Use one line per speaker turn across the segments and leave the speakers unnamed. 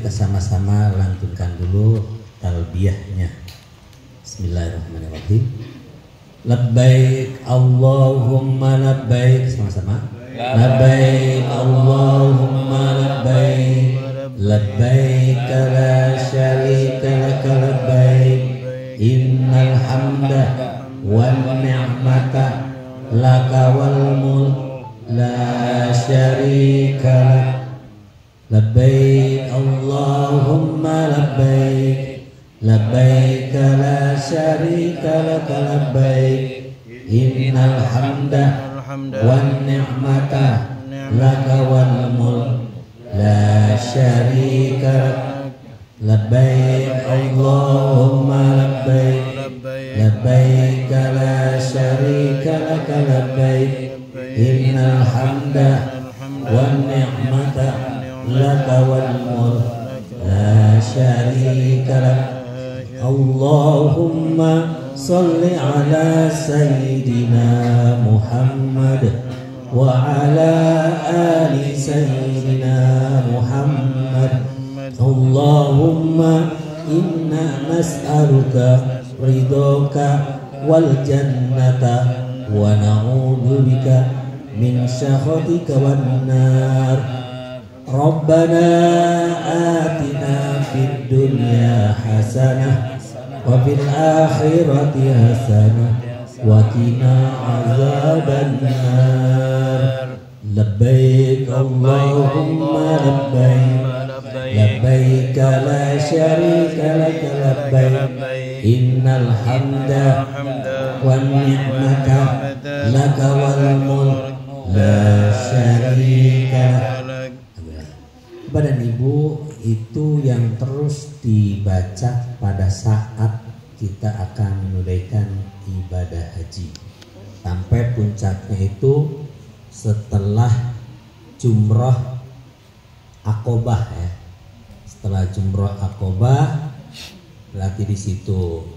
Kita sama-sama lantunkan dulu talbiyahnya. Bismillahirrahmanirrahim. Labbaik Allahumma labbaik, sama-sama. Labbaik Allahumma labbaik, labbaik la syarika laka labbaik, innal hamda wan ni'mata laka wal mulk la syarika lak. Labbaik Allahumma labbaik, labbaik la syarika laka labbaik, innal hamda wan ni'mata laka wal mulk la syarika lak. Labbaik Allahumma labbaik, labbaik la syarika laka labbaik, innal hamda wan ni'mata laka wal mulk la syarika lak. Allahumma salli ala sayyidina Muhammad wa ala ali sayyidina Muhammad. Allahumma inna nas'aluka ridhoka wal jannata wa na'udzu bika min sakhatika wan nar. Rabbana atina fid dunya hasanah wa fil akhirati hasanah wa qina azabannar. Labbaik Allahumma labbaik, labbaik la syarika laka labbaik, innal hamda wan ni'mata laka wal mulk la syarika lak. Badan Ibu itu yang terus dibaca pada saat kita akan menunaikan ibadah haji, sampai puncaknya itu setelah jumroh Aqobah ya. Setelah jumroh Aqobah berarti di situ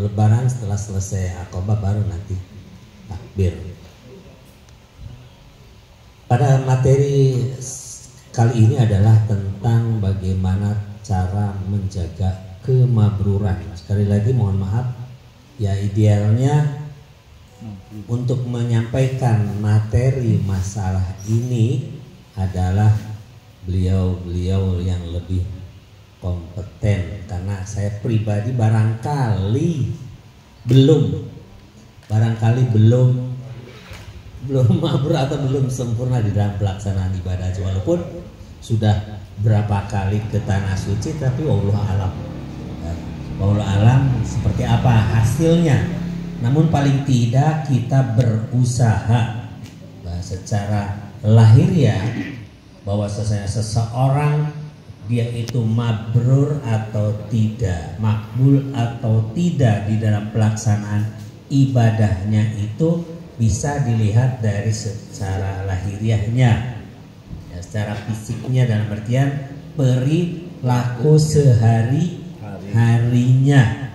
Lebaran, setelah selesai Aqobah baru nanti takbir. Pada materi kali ini adalah tentang bagaimana cara menjaga kemabruran. Sekali lagi mohon maaf, ya idealnya untuk menyampaikan materi masalah ini adalah beliau-beliau yang lebih kompeten, karena saya pribadi barangkali belum mabrur atau belum sempurna di dalam pelaksanaan ibadah, walaupun sudah berapa kali ke tanah suci, tapi wallahu alam seperti apa hasilnya. Namun paling tidak kita berusaha secara lahiriah bahwa seseorang dia itu mabrur atau tidak, makbul atau tidak di dalam pelaksanaan ibadahnya itu bisa dilihat dari secara lahiriahnya, ya, secara fisiknya, dalam artian perilaku sehari-harinya.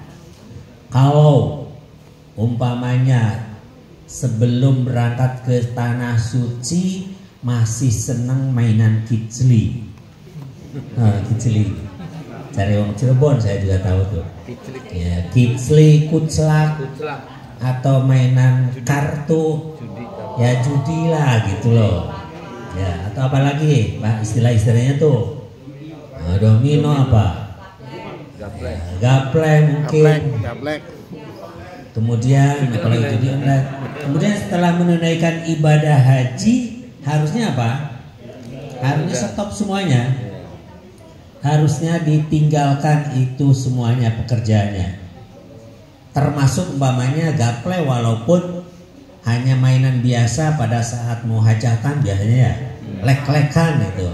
Kalau umpamanya sebelum berangkat ke tanah suci masih senang mainan kicli, cari orang Cirebon saya juga tahu tuh, ya, kicli, kuclak, atau mainan kartu, ya judi lah gitu loh, ya, atau apalagi Pak istilah-istilahnya tuh, domino apa, gaplek mungkin, kemudian apalagi judi online. Kemudian setelah menunaikan ibadah haji harusnya apa? Harusnya stop semuanya, harusnya ditinggalkan itu semuanya pekerjaannya. Termasuk umpamanya gaple, walaupun hanya mainan biasa pada saat mau hajatan biasanya ya, lek-lekan itu.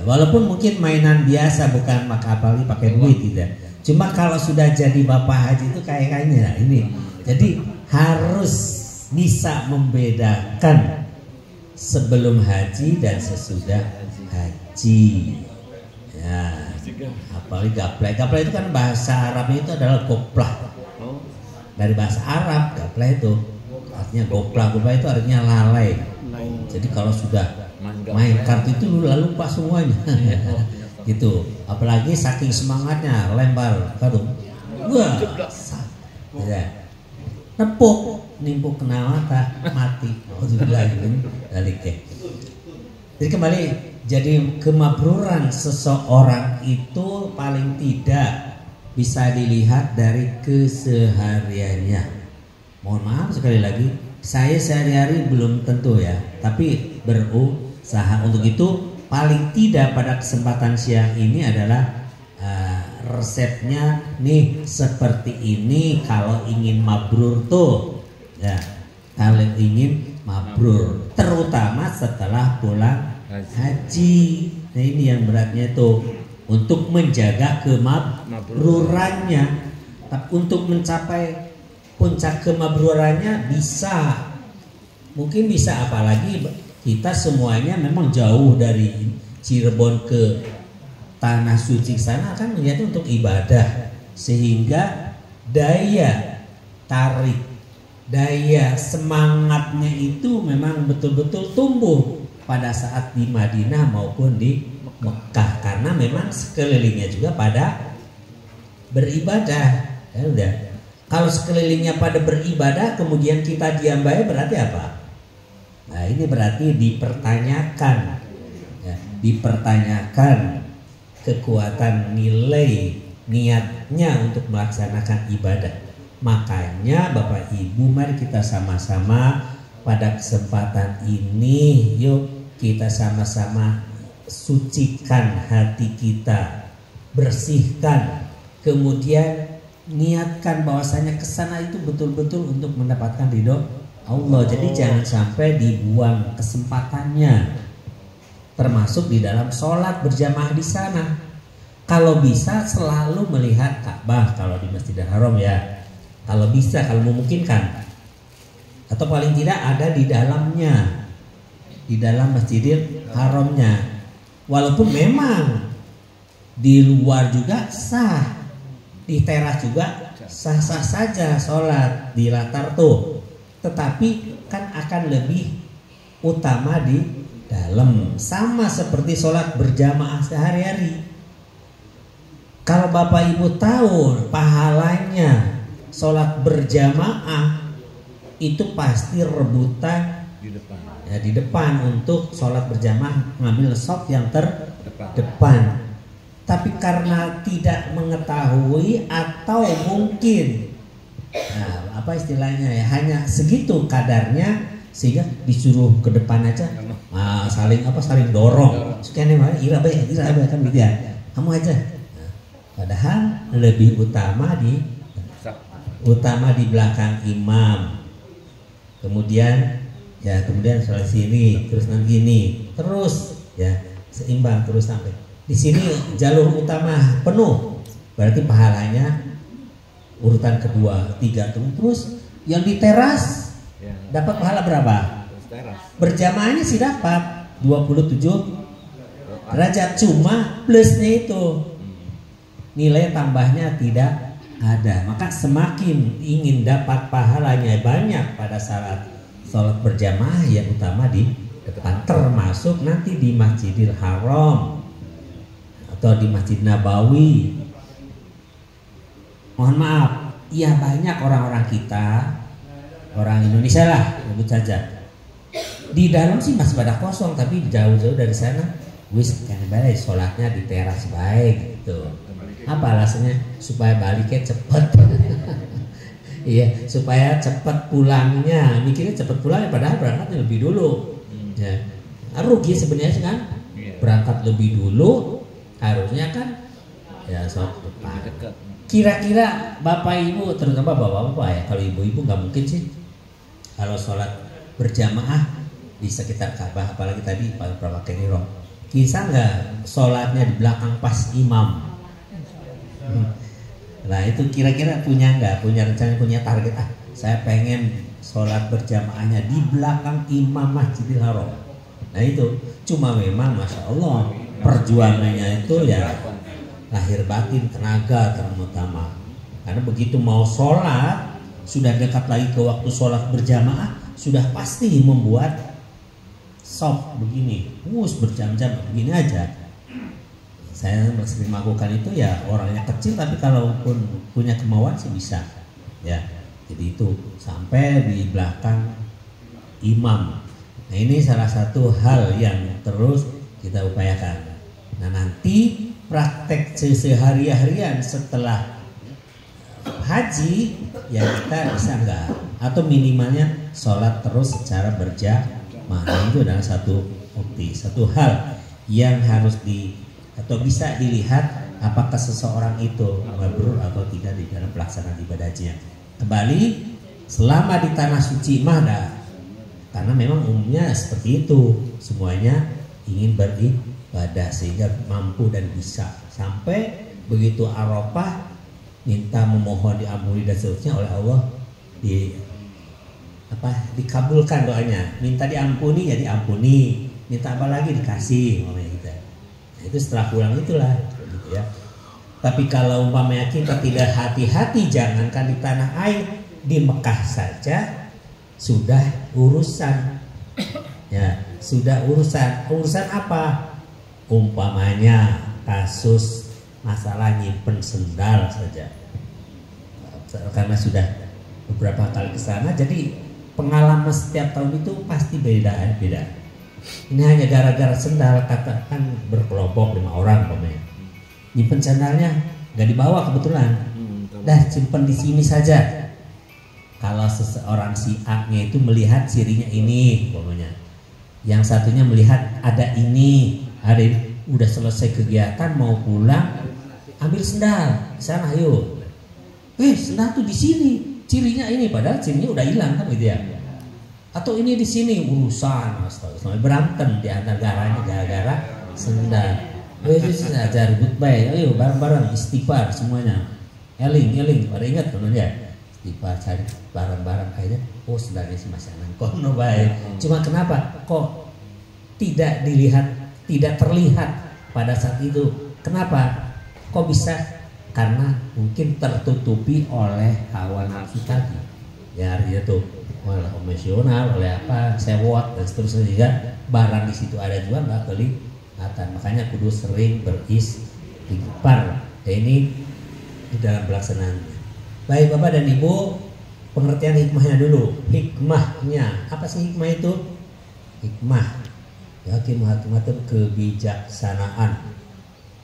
Walaupun mungkin mainan biasa, bukan apalagi pakai duit tidak. Cuma kalau sudah jadi bapak haji itu kayaknya ini. Jadi harus bisa membedakan sebelum haji dan sesudah haji. Ya, apalagi gaple. Gaple itu kan bahasa Arabnya itu adalah goplah. Dari bahasa Arab gaple itu artinya goplah. Goplah itu artinya lalai. Jadi kalau sudah main kartu itu lupa semuanya. gitu. Apalagi saking semangatnya lempar karung, wah, ya, nimpuk kena mata, mati. Oh balik ya. Jadi kembali, jadi kemabruran seseorang itu paling tidak bisa dilihat dari kesehariannya. Mohon maaf sekali lagi, saya sehari-hari belum tentu ya, tapi berusaha untuk itu. Paling tidak pada kesempatan siang ini adalah resepnya nih seperti ini kalau ingin mabrur tuh ya, kalau ingin mabrur terutama setelah pulang haji. Nah ini yang beratnya itu untuk menjaga kemabrurannya. Tapi untuk mencapai puncak kemabrurannya mungkin bisa, apalagi kita semuanya memang jauh dari Cirebon ke tanah suci sana kan niatnya untuk ibadah, sehingga daya tarik, daya semangatnya itu memang betul-betul tumbuh pada saat di Madinah maupun di Mekah, karena memang sekelilingnya juga pada beribadah. Ya udah. Kalau sekelilingnya pada beribadah kemudian kita diam baik, berarti apa? Nah ini berarti dipertanyakan ya, dipertanyakan kekuatan nilai niatnya untuk melaksanakan ibadah. Makanya Bapak Ibu, mari kita sama-sama pada kesempatan ini, yuk kita sama-sama sucikan hati kita, bersihkan, kemudian niatkan bahwasanya kesana itu betul-betul untuk mendapatkan ridho Allah. Jadi jangan sampai dibuang kesempatannya, termasuk di dalam sholat berjamaah di sana. Kalau bisa selalu melihat Ka'bah kalau di Masjidil Haram ya, kalau bisa, kalau memungkinkan, atau paling tidak ada di dalamnya, di dalam Masjidil Haramnya. Walaupun memang di luar juga sah, di teras juga sah-sah saja sholat di latar tuh, tetapi kan akan lebih utama di dalam, sama seperti sholat berjamaah sehari-hari. Kalau Bapak Ibu tahu pahalanya sholat berjamaah itu pasti rebutan di depan untuk sholat berjamaah, ngambil shop yang terdepan. Tapi karena tidak mengetahui atau mungkin apa istilahnya ya, hanya segitu kadarnya sehingga disuruh ke depan aja, saling dorong. Sekian mana ira bae kan gitu ya. Kamu aja. Padahal lebih utama di belakang imam. Kemudian sholat sini, terus nanti ini, terus ya seimbang terus sampai di sini jalur utama penuh, berarti pahalanya urutan kedua, 3 terus yang di teras dapat pahala berapa? Berjamaahnya sih dapat 27 derajat, cuma plusnya itu nilai tambahnya tidak ada. Maka semakin ingin dapat pahalanya banyak pada saat sholat berjamaah, yang utama di depan, termasuk nanti di Masjidil Haram atau di Masjid Nabawi. Mohon maaf, ya banyak orang-orang kita, orang Indonesia lah sebut saja, di dalam sih masih pada kosong, tapi jauh-jauh dari sana wis kan balai sholatnya di teras baik gitu. Apa alasannya? Supaya baliknya cepet. Iya, supaya cepat pulangnya. Mikirnya cepat pulangnya, padahal berangkatnya lebih dulu. Ya, rugi sebenarnya kan? Berangkat lebih dulu, harusnya kan ya sholat depan. Kira-kira Bapak Ibu, terutama Bapak-bapak ya, kalau ibu-ibu nggak mungkin sih kalau sholat berjamaah di sekitar Ka'bah, apalagi tadi pakai nirong, bisa nggak sholatnya di belakang pas imam? Nah itu kira-kira punya nggak, punya rencana, punya target, saya pengen sholat berjamaahnya di belakang imam Masjidil Haram. Nah itu cuma memang Masya Allah perjuangannya itu ya lahir batin, tenaga terutama, karena begitu mau sholat, sudah dekat lagi ke waktu sholat berjamaah, sudah pasti membuat sop begini, berjam-jam begini aja. saya sering melakukan itu ya orangnya kecil, tapi kalaupun punya kemauan sih bisa ya. Jadi itu sampai di belakang imam. Nah ini salah satu hal yang terus kita upayakan. Nah nanti praktek sehari-harian setelah haji ya kita bisa enggak, atau minimalnya sholat terus secara berjamaah. Itu adalah satu bukti, satu hal yang harus atau bisa dilihat apakah seseorang itu mabrur atau tidak di dalam pelaksanaan ibadah hajinya. Kembali selama di tanah suci mah karena memang umumnya seperti itu, semuanya ingin beribadah sehingga mampu dan bisa, sampai begitu Arafah minta memohon diampuni dan seterusnya oleh Allah dikabulkan doanya. Minta diampuni ya diampuni, minta apa lagi dikasih gitu. Nah, itu setelah pulang itulah gitu ya. Tapi kalau umpamanya kita tidak hati-hati, jangankan di tanah air, di Mekah saja sudah urusan ya, sudah urusan apa? Umpamanya kasus masalah nyimpen sendal saja, karena sudah beberapa kali ke sana, jadi pengalaman setiap tahun itu pasti beda. Ini hanya gara-gara sendal, katakan berkelompok 5 orang umpamanya, nyimpen sandalnya nggak dibawa kebetulan, dah simpen di sini saja. Kalau seseorang si A-nya itu melihat cirinya ini, umpamanya, yang satunya melihat ada ini, udah selesai kegiatan mau pulang, ambil sendal di sana, ayo. Sendal tuh di sini, cirinya ini, padahal cirinya udah hilang kan gitu ya. Atau ini di sini urusan, astagfirullah, berantem di antara negaranya gara-gara sendal. Aja ribut baik, ayo bareng-bareng istighfar semuanya, eling, pada ingat kan ya. Cari barang-barang akhirnya sendalnya si Mas Anan kono baik. Cuma kenapa kok tidak dilihat, tidak terlihat pada saat itu? Kenapa kok bisa? Karena mungkin tertutupi oleh hawa nafsu tadi ya, artinya tuh oleh emosional, oleh apa, sewot dan seterusnya, juga barang di situ ada juga nggak kelihatan. Makanya kudu sering beristighfar. Ini di dalam pelaksanaan. Baik Bapak dan Ibu, pengertian hikmahnya dulu. Hikmahnya, apa sih hikmah itu? Hikmah ya, hikmah itu kebijaksanaan,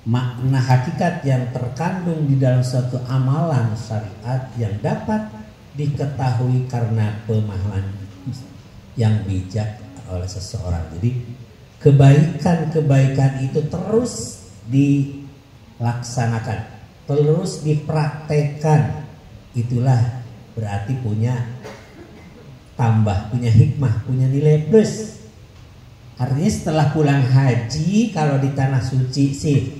makna hakikat yang terkandung di dalam suatu amalan syariat yang dapat diketahui karena pemahaman yang bijak oleh seseorang. Jadi kebaikan itu terus dilaksanakan, terus dipraktekkan, itulah berarti punya tambah, punya hikmah, punya nilai plus. Artinya setelah pulang haji, kalau di tanah suci sih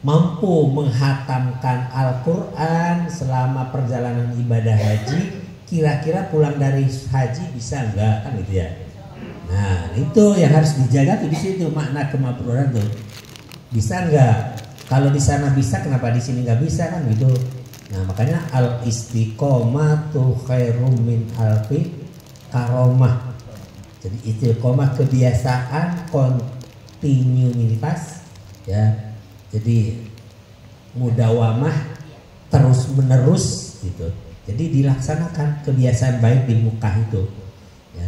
mampu menghatamkan Al-Quran selama perjalanan ibadah haji, kira-kira pulang dari haji bisa enggak, kan gitu ya. Nah itu yang harus dijaga tuh, di situ makna kemabruran tuh, bisa enggak? Kalau di sana bisa, kenapa di sini nggak bisa, kan gitu. Nah makanya al-istiqomatu khairum min alfi karomah. Jadi istiqomah kebiasaan, kontinuitas ya. Jadi mudawamah, terus menerus gitu. Jadi dilaksanakan kebiasaan baik di muka itu ya.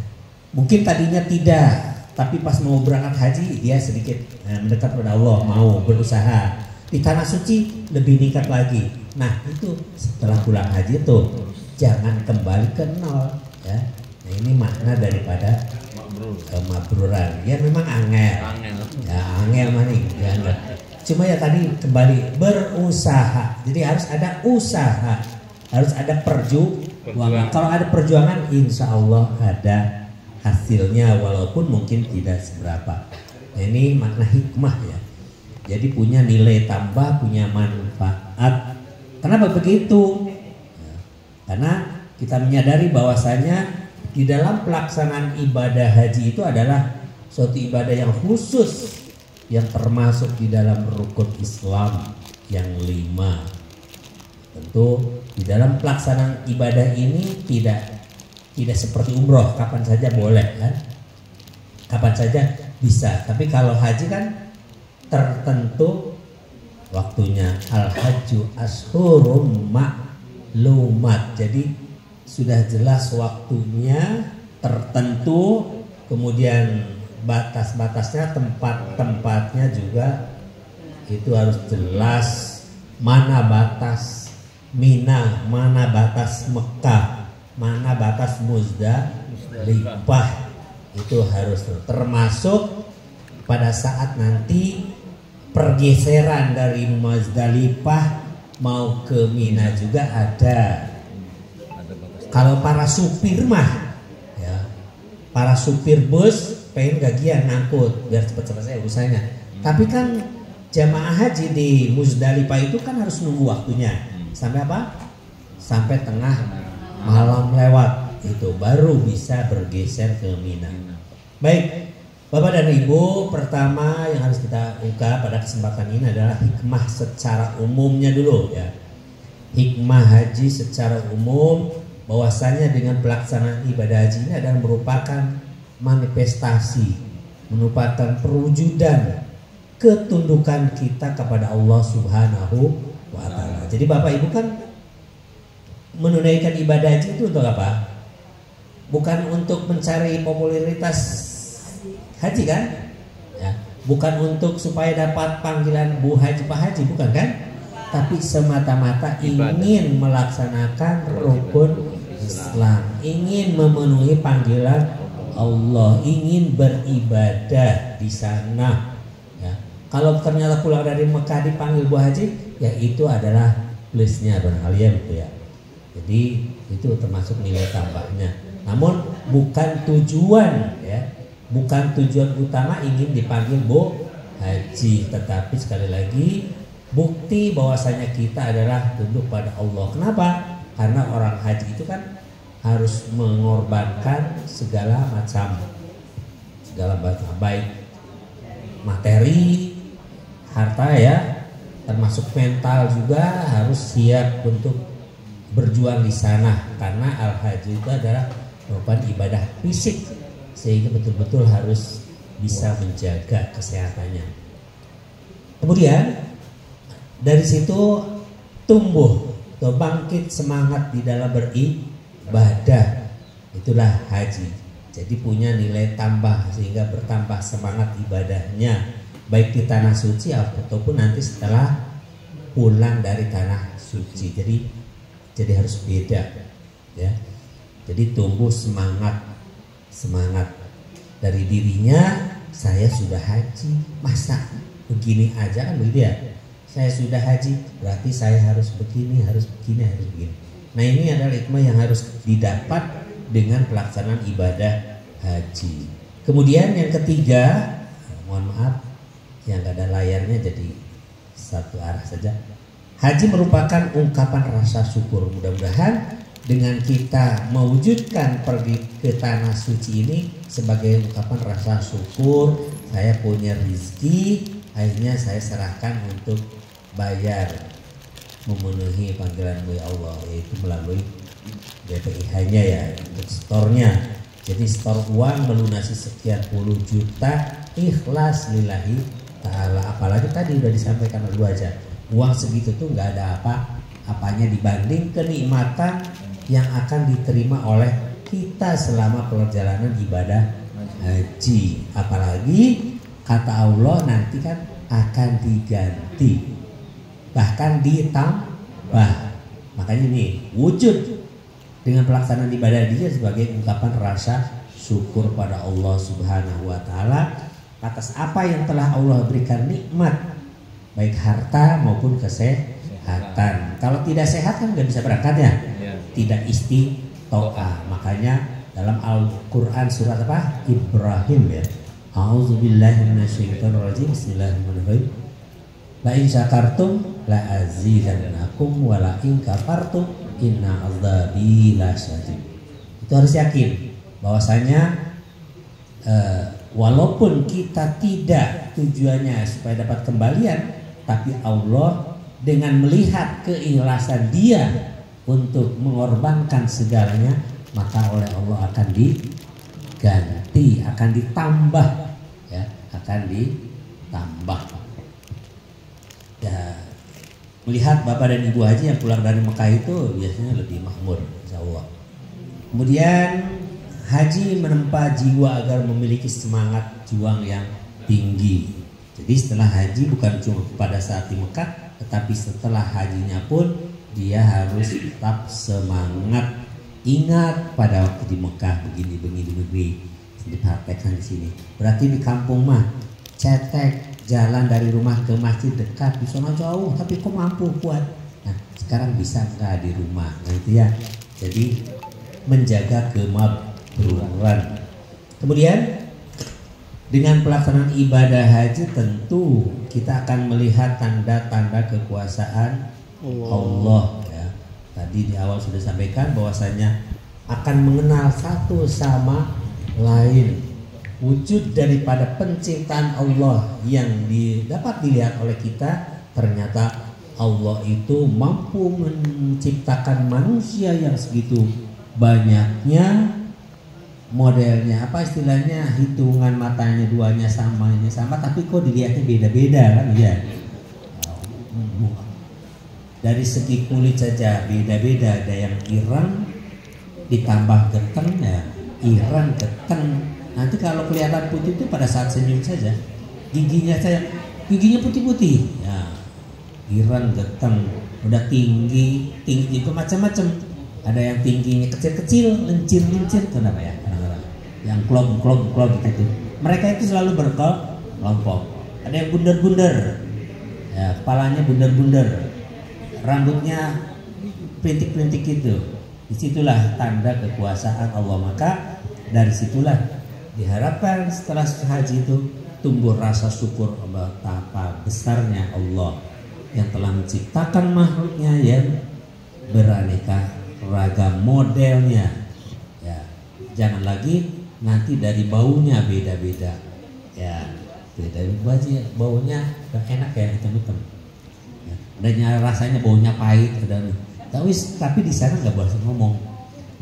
Mungkin tadinya tidak, tapi pas mau berangkat haji dia sedikit mendekat pada Allah, mau berusaha. Di tanah suci lebih meningkat lagi. Nah itu setelah pulang haji itu jangan kembali ke nol ya. Nah ini makna daripada kemabruran. Ya memang angel. Ya angel maning. Ya, cuma ya tadi kembali berusaha. Jadi harus ada usaha, harus ada perjuangan. Kalau ada perjuangan, insya Allah ada hasilnya, walaupun mungkin tidak seberapa. Nah ini makna hikmah ya. Jadi punya nilai tambah, punya manfaat. Kenapa begitu? Ya, karena kita menyadari bahwasanya di dalam pelaksanaan ibadah haji itu adalah suatu ibadah yang khusus, yang termasuk di dalam rukun Islam yang 5. Tentu di dalam pelaksanaan ibadah ini tidak seperti umroh, kapan saja boleh kan, kapan saja bisa. Tapi kalau haji kan tertentu waktunya. Al-hajju ashhurum ma'lumat. Jadi sudah jelas waktunya tertentu, kemudian batas-batasnya, tempat-tempatnya juga itu harus jelas. Mana batas Mina, mana batas Mekah, mana batas Muzdalifah, itu harus termasuk pada saat nanti pergeseran dari Muzdalifah mau ke Mina juga ada. Kalau para supir mah, ya, para supir bus pengen gagian ngangkut biar cepat selesai urusannya. Tapi kan jamaah haji di Muzdalifah itu kan harus nunggu waktunya sampai apa? Sampai tengah malam lewat, itu baru bisa bergeser ke Mina. Baik, Bapak dan Ibu, pertama yang harus kita ungkap pada kesempatan ini adalah hikmah secara umumnya dulu ya. Hikmah haji secara umum, bahwasanya dengan pelaksanaan ibadah haji ini adalah merupakan manifestasi, merupakan perwujudan ketundukan kita kepada Allah Subhanahu wa Ta'ala. Jadi Bapak Ibu kan menunaikan ibadah haji itu untuk apa? Bukan untuk mencari popularitas haji kan? Ya. Bukan untuk supaya dapat panggilan Bu Haji Pak Haji, bukan kan? Tapi semata-mata ingin melaksanakan rukun Islam, ingin memenuhi panggilan Allah, ingin beribadah di sana. Ya. Kalau ternyata pulang dari Mekah dipanggil Bu Haji, ya itu adalah plusnya barangkali ya, gitu ya. Jadi itu termasuk nilai tambahnya. Namun bukan tujuan ya, bukan tujuan utama ingin dipanggil Bu Haji, tetapi sekali lagi bukti bahwasanya kita adalah tunduk pada Allah. Kenapa? Karena orang haji itu kan harus mengorbankan segala macam baik materi, harta ya, termasuk mental juga harus siap untuk berjuang di sana, karena al-haji itu adalah merupakan ibadah fisik, sehingga betul-betul harus bisa menjaga kesehatannya. Kemudian dari situ tumbuh atau bangkit semangat di dalam beribadah, itulah haji. Jadi punya nilai tambah sehingga bertambah semangat ibadahnya, baik di tanah suci ataupun nanti setelah pulang dari tanah suci. Jadi harus beda ya. Jadi tumbuh semangat dari dirinya. Saya sudah haji, masa begini aja kan begitu ya? Saya sudah haji, berarti saya harus begini, harus begini, harus begini. Nah, ini adalah hikmah yang harus didapat dengan pelaksanaan ibadah haji. Kemudian yang ketiga, mohon maaf yang gak ada layarnya jadi satu arah saja. Haji merupakan ungkapan rasa syukur. Mudah-mudahan dengan kita mewujudkan pergi ke tanah suci ini sebagai ungkapan rasa syukur, saya punya rezeki, akhirnya saya serahkan untuk bayar memenuhi panggilan Allah, yaitu melalui BPIH-nya ya, untuk store-nya. Jadi store uang melunasi sekian puluh juta ikhlas lillahi ta'ala. Apalagi tadi udah disampaikan dulu aja, uang segitu tuh nggak ada apanya dibanding kenikmatan yang akan diterima oleh kita selama perjalanan ibadah haji. Apalagi kata Allah nanti kan akan diganti, bahkan ditambah. Makanya ini wujud dengan pelaksanaan ibadah dia sebagai ungkapan rasa syukur pada Allah Subhanahu wa Ta'ala atas apa yang telah Allah berikan nikmat, baik harta maupun kesehatan. Kalau tidak sehat kan nggak bisa berangkat ya, tidak istiqomah. Makanya dalam Al-Quran surat apa? Ibrahim ya. A'udzubillahi minasyaitonirrajim. Bismillahirrahmanirrahim. La in syakartum la azidannakum wa la in kafartum inna azabi lasyadid. Itu harus yakin bahwasanya walaupun kita tidak tujuannya supaya dapat kembalian, tapi Allah dengan melihat keikhlasan dia untuk mengorbankan segalanya, maka oleh Allah akan diganti, akan ditambah ya, akan ditambah. Ya, melihat bapak dan ibu haji yang pulang dari Mekah itu biasanya lebih makmur, insya Allah. Kemudian haji menempa jiwa agar memiliki semangat juang yang tinggi. Jadi setelah haji bukan cuma pada saat di Mekah, tetapi setelah hajinya pun dia harus tetap semangat. Ingat pada waktu di Mekah begini. Dipraktekkan di sini. Berarti di kampung mah cetek, jalan dari rumah ke masjid dekat, di sana jauh, tapi kok mampu kuat. Nah, sekarang bisa nggak di rumah? Nah itu ya. Jadi menjaga kemabruran. Kemudian dengan pelaksanaan ibadah haji tentu kita akan melihat tanda-tanda kekuasaan Allah ya. Tadi di awal sudah sampaikan bahwasanya akan mengenal satu sama lain. Wujud daripada penciptaan Allah yang dapat dilihat oleh kita, ternyata Allah itu mampu menciptakan manusia yang segitu banyaknya. Modelnya apa istilahnya, hitungan matanya duanya sama, ini sama, tapi kok dilihatnya beda-beda kan ya. Dari segi kulit saja beda-beda, ada yang ireng ditambah geteng ya, ireng geteng. Nanti kalau kelihatan putih itu pada saat senyum saja, giginya putih-putih ya, ireng geteng. Udah tinggi itu macam-macam, ada yang tingginya kecil-kecil, lincir-lincir, kenapa ya, yang klop gitu. Mereka itu selalu berkelompok. Ada yang bundar-bundar ya, kepalanya bundar-bundar, rambutnya perintik-perintik gitu. Disitulah tanda kekuasaan Allah. Maka dari situlah diharapkan setelah haji itu tumbuh rasa syukur betapa besarnya Allah yang telah menciptakan makhluknya yang beraneka ragam modelnya ya. Jangan lagi nanti dari baunya beda-beda ya, beda aja baunya gak enak ya, hitam-hitam ya. Adanya rasanya baunya pahit ada. Tapi di sana nggak boleh ngomong,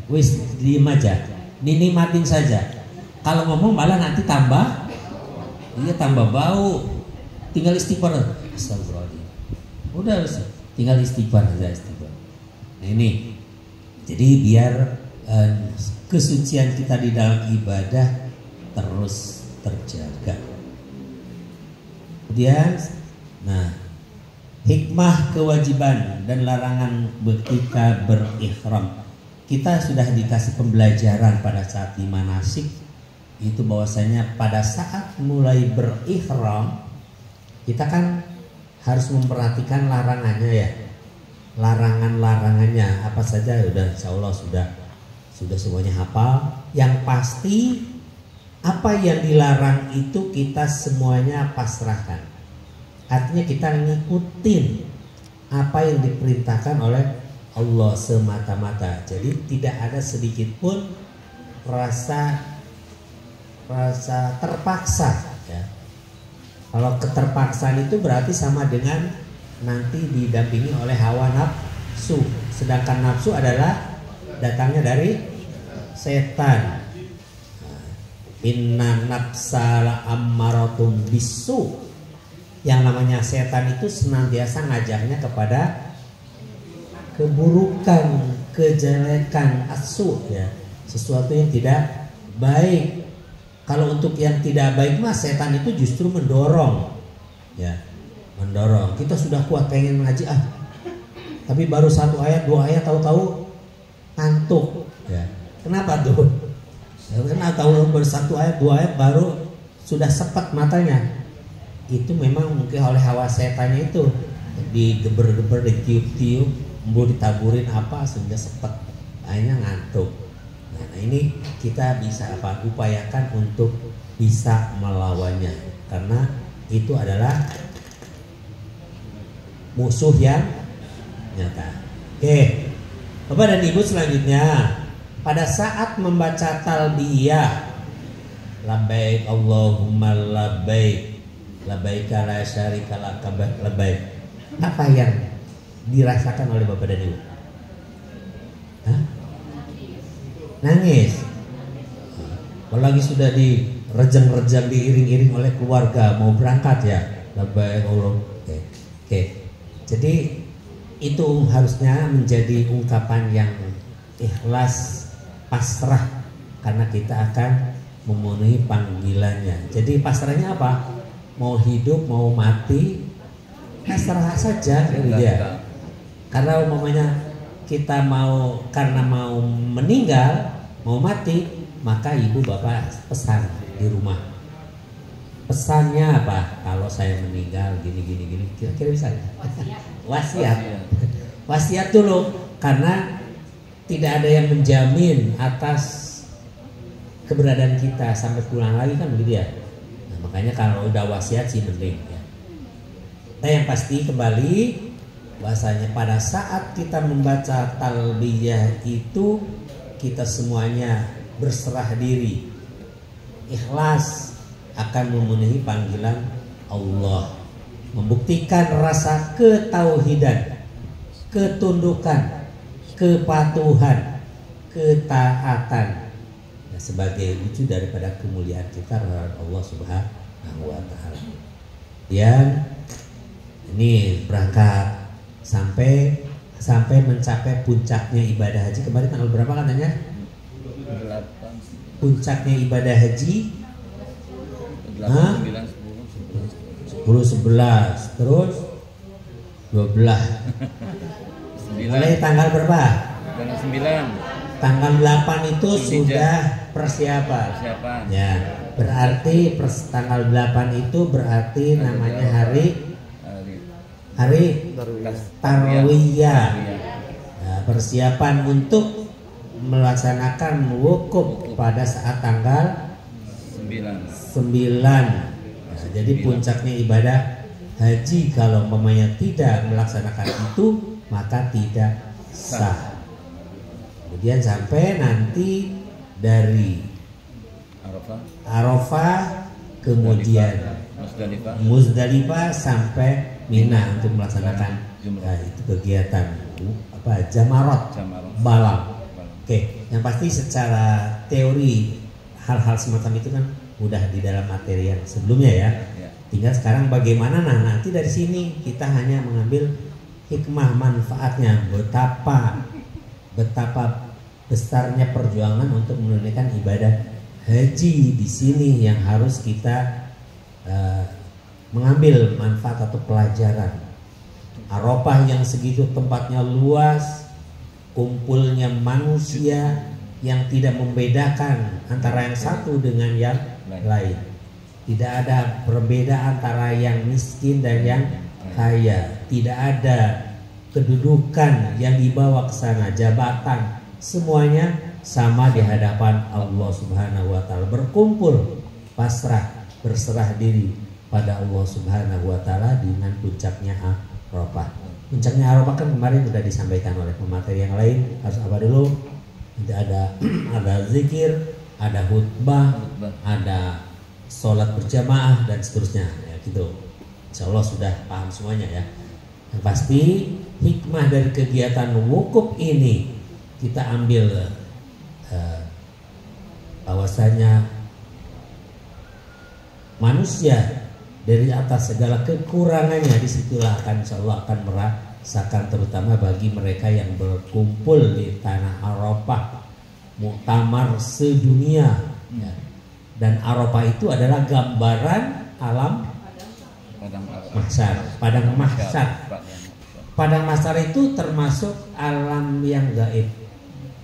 wis diem aja, nikmatin saja. Kalau ngomong malah nanti tambah bau. Tinggal istighfar, astagfirullahaladzim, udah tinggal istighfar saja, istighfar. Nah ini jadi biar kesucian kita di dalam ibadah terus terjaga. Kemudian, nah, hikmah kewajiban dan larangan ketika berihram. Kita sudah dikasih pembelajaran pada saat di manasik itu bahwasanya pada saat mulai berihram kita kan harus memperhatikan larangannya ya. Larangannya apa saja udah insya Allah sudah semuanya hafal. Yang pasti apa yang dilarang itu kita semuanya pasrahkan. Artinya kita ngikutin apa yang diperintahkan oleh Allah semata-mata. Jadi tidak ada sedikit pun rasa terpaksa ya. Kalau keterpaksaan itu berarti sama dengan nanti didampingi oleh hawa nafsu. Sedangkan nafsu adalah datangnya dari setan. Inna nafsala ammaratun bisu. Yang namanya setan itu senantiasa ngajaknya kepada keburukan, kejelekan, asu ya, sesuatu yang tidak baik. Kalau untuk yang tidak baik mah setan itu justru mendorong ya, mendorong. Kita sudah kuat pengen ngaji tapi baru 1 ayat 2 ayat tahu-tahu ngantuk ya. Kenapa tuh? Karena tahu baru 1 ayat 2 ayat baru sudah sepet matanya. Itu memang mungkin oleh hawa setannya itu, digeber-geber, ditiup-tiup, ditaburin apa sehingga sepet, akhirnya ngantuk. Nah ini kita bisa upayakan untuk bisa melawannya, karena itu adalah musuh yang nyata. Oke, Bapak dan Ibu, selanjutnya pada saat membaca talbiyah, labbaik Allahumma labbaik, labbaika la syarika laka labbaik, apa yang dirasakan oleh Bapak dan Ibu? Nangis. Apalagi sudah direjang-rejang, diiring-iring oleh keluarga mau berangkat ya, labbaik Allah. Oke. Jadi itu harusnya menjadi ungkapan yang ikhlas, pasrah, karena kita akan memenuhi panggilannya. Jadi pasrahnya apa? Mau hidup, mau mati, pasrah saja dia. Karena umpamanya kita karena mau meninggal, mau mati, maka ibu bapak pesan di rumah. Pesannya apa? Kalau saya meninggal gini. Kira-kira bisa? Wasiat. Wasiat dulu, karena tidak ada yang menjamin atas keberadaan kita sampai pulang lagi kan begitu ya. Nah, makanya kalau udah wasiat sih penting ya. Nah, yang pasti kembali bahasanya pada saat kita membaca talbiyah itu kita semuanya berserah diri, ikhlas akan memenuhi panggilan Allah, membuktikan rasa ketauhidan, ketundukan, kepatuhan, ketaatan sebagai wujud daripada kemuliaan kita terhadap Allah Subhanahu wa taala. Dan ini berangkat sampai mencapai puncaknya ibadah haji. Kemarin tanggal berapa katanya? 8. Puncaknya ibadah haji 8, 9, 10, 11 terus 12. Mulai tanggal berapa?
Tanggal 9.
Tanggal 8 itu sudah persiapan. Ya, berarti tanggal 8 itu berarti namanya hari Tarwiyah. Nah, persiapan untuk melaksanakan wukuf pada saat tanggal 9. Nah, jadi puncaknya ibadah haji kalau mamanya tidak melaksanakan itu maka tidak sah. Kemudian sampai nanti dari Arafah kemudian Muzdalifah sampai Mina untuk melaksanakan itu kegiatan Jamarat Balang. Oke, yang pasti secara teori hal-hal semacam itu kan udah di dalam materi yang sebelumnya ya. Tinggal sekarang bagaimana nanti dari sini kita hanya mengambil hikmah manfaatnya, betapa besarnya perjuangan untuk menunaikan ibadah haji di sini yang harus kita mengambil manfaat atau pelajaran. Arafah yang segitu tempatnya luas, kumpulnya manusia yang tidak membedakan antara yang satu dengan yang lain. Tidak ada perbedaan antara yang miskin dan yang kaya. Tidak ada kedudukan yang dibawa ke sana, jabatan, semuanya sama di hadapan Allah Subhanahu wa taala. Berkumpul, pasrah, berserah diri pada Allah Subhanahu wa taala dengan puncaknya Arafah. Puncaknya Arafah kan kemarin sudah disampaikan oleh pemateri yang lain. Harus apa dulu? Ada zikir, ada khutbah, ada sholat berjamaah dan seterusnya ya gitu. Insya Allah sudah paham semuanya ya. Yang pasti hikmah dari kegiatan wukuf ini kita ambil bahwasanya manusia dari atas segala kekurangannya disitulah insya Allah akan merasakan, terutama bagi mereka yang berkumpul di tanah Arafah, muktamar sedunia ya. Dan Arafah itu adalah gambaran alam mahsyar, padang mahsyar. Padang mahsyar itu termasuk alam yang gaib,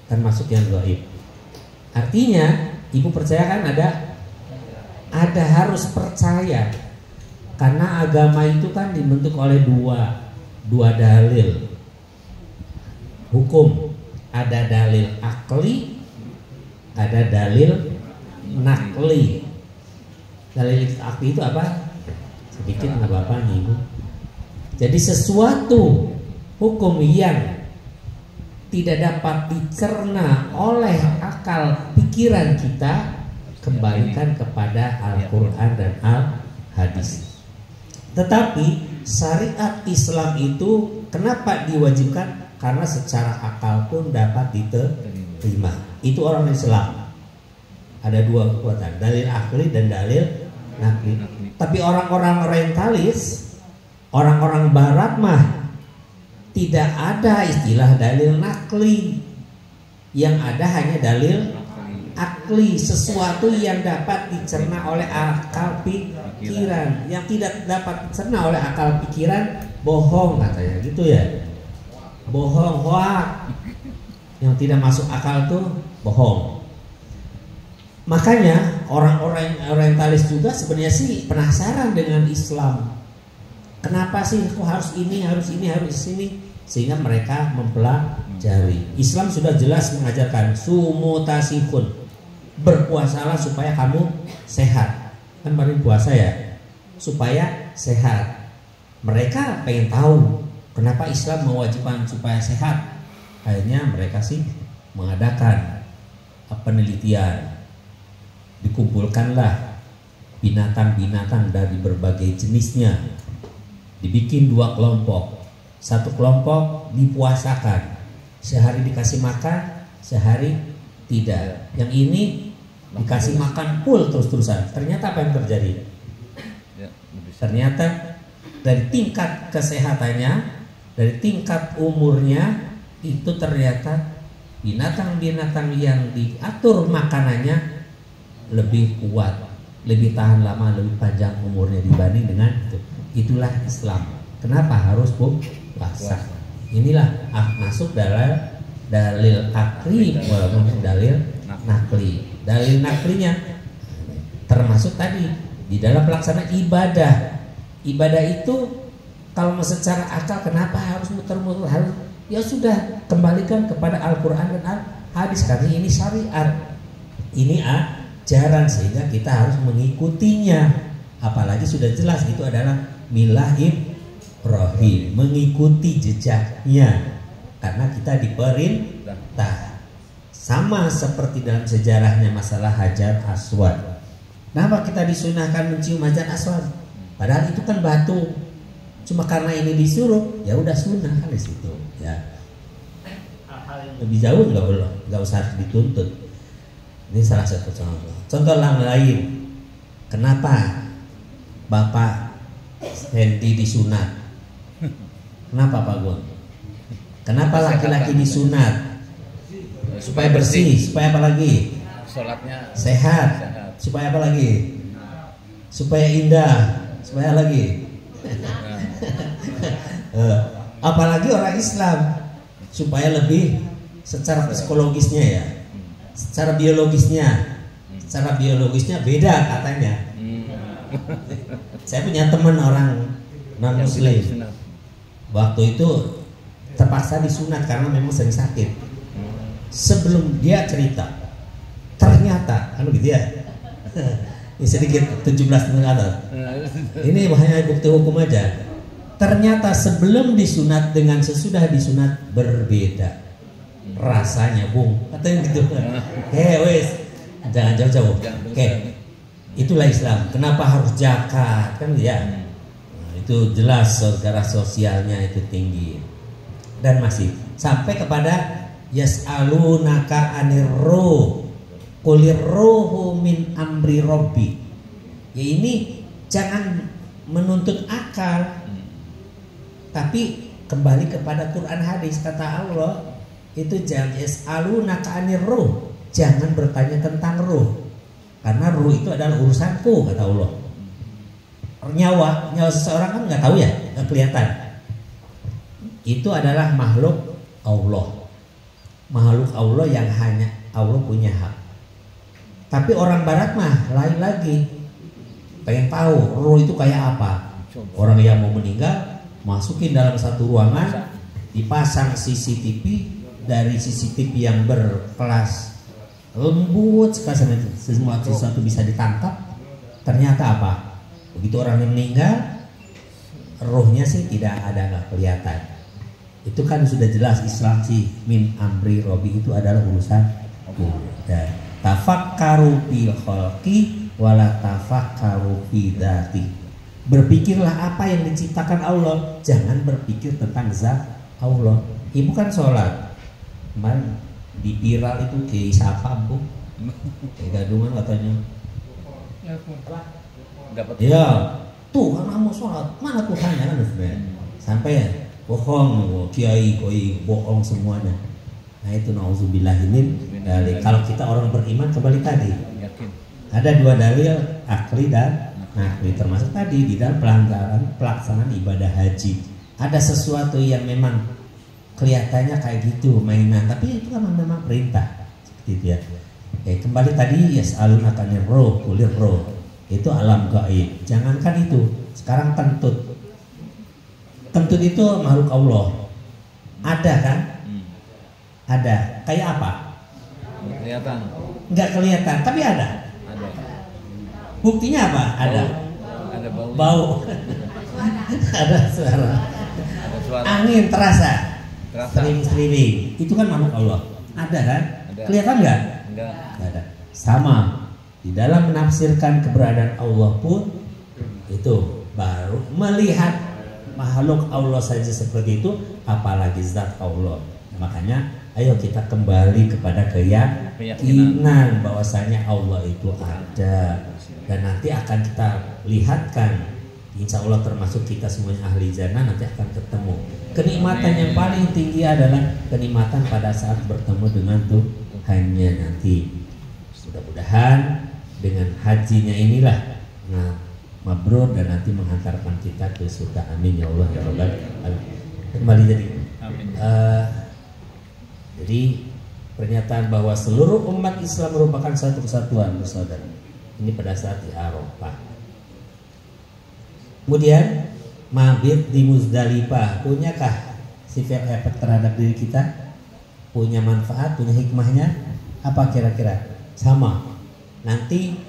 termasuk yang gaib. Artinya ibu percaya kan ada harus percaya, karena agama itu kan dibentuk oleh dua dalil hukum. Ada dalil akli, ada dalil nakli. Dalil akli itu apa? Sedikit nggak apa-apa nih ibu. Jadi sesuatu hukum yang tidak dapat dicerna oleh akal pikiran kita, kembalikan kepada Al-Quran dan Al-Hadis. Tetapi syariat Islam itu kenapa diwajibkan? Karena secara akal pun dapat diterima. Itu orang Islam. Ada dua kekuatan, dalil akli dan dalil nakli. Tapi orang-orang orientalis, orang-orang barat mah tidak ada istilah dalil nakli. Yang ada hanya dalil akli, sesuatu yang dapat dicerna oleh akal pikiran. Yang tidak dapat dicerna oleh akal pikiran bohong katanya, gitu ya. Bohong, hoak. Yang tidak masuk akal tuh bohong. Makanya orang-orang orientalis juga sebenarnya sih penasaran dengan Islam. Kenapa sih kok harus ini, harus ini, harus ini? Sehingga mereka mempelajari. Islam sudah jelas mengajarkan sumutasifun, berpuasalah supaya kamu sehat. Kan baru puasa ya, supaya sehat. Mereka pengen tahu kenapa Islam mewajibkan supaya sehat. Akhirnya mereka sih mengadakan penelitian. Dikumpulkanlah binatang-binatang dari berbagai jenisnya, dibikin 2 kelompok. Satu kelompok dipuasakan, sehari dikasih makan, sehari tidak. Yang ini dikasih makan full terus-terusan. Ternyata apa yang terjadi? Ternyata dari tingkat kesehatannya, dari tingkat umurnya, itu ternyata binatang-binatang yang diatur makanannya lebih kuat, lebih tahan lama, lebih panjang umurnya dibanding dengan itu. Itulah Islam. Kenapa harus puasa? Inilah masuk dalam dalil akli walaupun dalil nakli. Dalil naklinya termasuk tadi di dalam pelaksanaan ibadah. Ibadah itu kalau secara akal kenapa harus muter-muter, harus ya sudah kembalikan kepada Al-Quran dan hadis, karena ini syariat, ini ajaran, sehingga kita harus mengikutinya. Apalagi sudah jelas itu adalah milah Ibrahim, mengikuti jejaknya, karena kita diperintah. Sama seperti dalam sejarahnya masalah Hajar Aswad. Kenapa kita disunahkan mencium Hajar Aswad? Padahal itu kan batu. Cuma karena ini disuruh, ya udah sunnah kan di situ. Ya. Lebih jauh nggak usah dituntut. Ini salah satu contoh. Contoh yang lain, kenapa Bapak Hendy disunat? Kenapa Pak Gun? Kenapa laki-laki disunat? Supaya bersih, supaya apa lagi?
Sholatnya
sehat. Supaya apa lagi? Supaya indah. Supaya lagi? Apalagi orang Islam, supaya lebih secara psikologisnya ya, secara biologisnya beda katanya. Saya punya teman orang non muslim, waktu itu terpaksa disunat karena memang sering sakit. Sebelum dia cerita, ternyata kan gitu ya. Ini sedikit 17 tahun atas. Ini hanya bukti hukum aja. Ternyata sebelum disunat dengan sesudah disunat berbeda rasanya, Bung. Katanya gitu. Wes, jangan jauh-jauh. Oke. Itulah Islam. Kenapa harus zakat? Kan ya. Nah, itu jelas secara sosialnya itu tinggi. Dan masih sampai kepada yas'alunaka anir ruh. Qulir ruhu min amri robbi. Ya ini jangan menuntut akal, tapi kembali kepada Quran hadis. Kata Allah itu jangan yas'alunaka anir ruh, jangan bertanya tentang ruh, karena ruh itu adalah urusanku, kata Allah. Nyawa seseorang kan nggak tahu ya, nggak kelihatan. Itu adalah makhluk Allah yang hanya Allah punya hak. Tapi orang barat mah lain lagi, pengen tahu roh itu kayak apa. Orang yang mau meninggal masukin dalam satu ruangan, dipasang CCTV, dari CCTV yang berkelas lembut sekali, semua sesuatu bisa ditangkap. Ternyata apa? Begitu orang yang meninggal, rohnya sih tidak ada, nggak kelihatan. Itu kan sudah jelas Islam sih, min amri robi itu adalah urusan dan tafakkaru fil khalqi wala tafakkaru fi dzati. Berpikirlah apa yang diciptakan Allah, jangan berpikir tentang zat Allah. Ibu kan sholat, kemarin di viral itu ke siapa Bu? Gadungan katanya. Ya, Tuhan kamu sholat, mana Tuhannya kan? Sampai bohong, kiai koi bohong semuanya. Nah itu nauzubillahimin dari kalau kita orang beriman kembali tadi.
Yakin.
Ada dua dalil akli dan nakli, termasuk tadi di dalam pelaksanaan ibadah haji. Ada sesuatu yang memang kelihatannya kayak gitu mainan, tapi itu kan memang perintah seperti itu ya. Kembali tadi yas'alunaka anir ruh, kulir ruh. Itu alam gaib. Jangankan itu, sekarang kentut. Kentut itu makhluk Allah. Ada kan? Ada. Kayak apa?
Kelihatan.
Enggak kelihatan, tapi ada.
Ada.
Buktinya apa? Ada.
Ada bau.
Bau. Ada suara.
Ada suara.
Angin terasa.
Terasa.
Sering-sering. Itu kan makhluk Allah. Ada kan?
Ada.
Kelihatan enggak?
Enggak.
Enggak ada. Sama. Di dalam menafsirkan keberadaan Allah pun itu baru melihat makhluk Allah saja seperti itu, apalagi zat Allah. Makanya ayo kita kembali kepada keyakinan bahwasanya Allah itu ada, dan nanti akan kita lihatkan, insya Allah termasuk kita semuanya ahli jannah nanti akan ketemu. Kenikmatan yang paling tinggi adalah kenikmatan pada saat bertemu dengan Tuhannya nanti. Mudah-mudahan dengan hajinya inilah mabrur dan nanti menghantarkan kita ke surga. Amin ya Allah ya Rabbal alamin. Kembali jadi pernyataan bahwa seluruh umat Islam merupakan satu kesatuan bersaudara. Ini pada saat di Arafah. Kemudian mabit di Muzdalifah, punyakah sifat efek terhadap diri kita? Punya manfaat, punya hikmahnya? Apa kira-kira? Sama. Nanti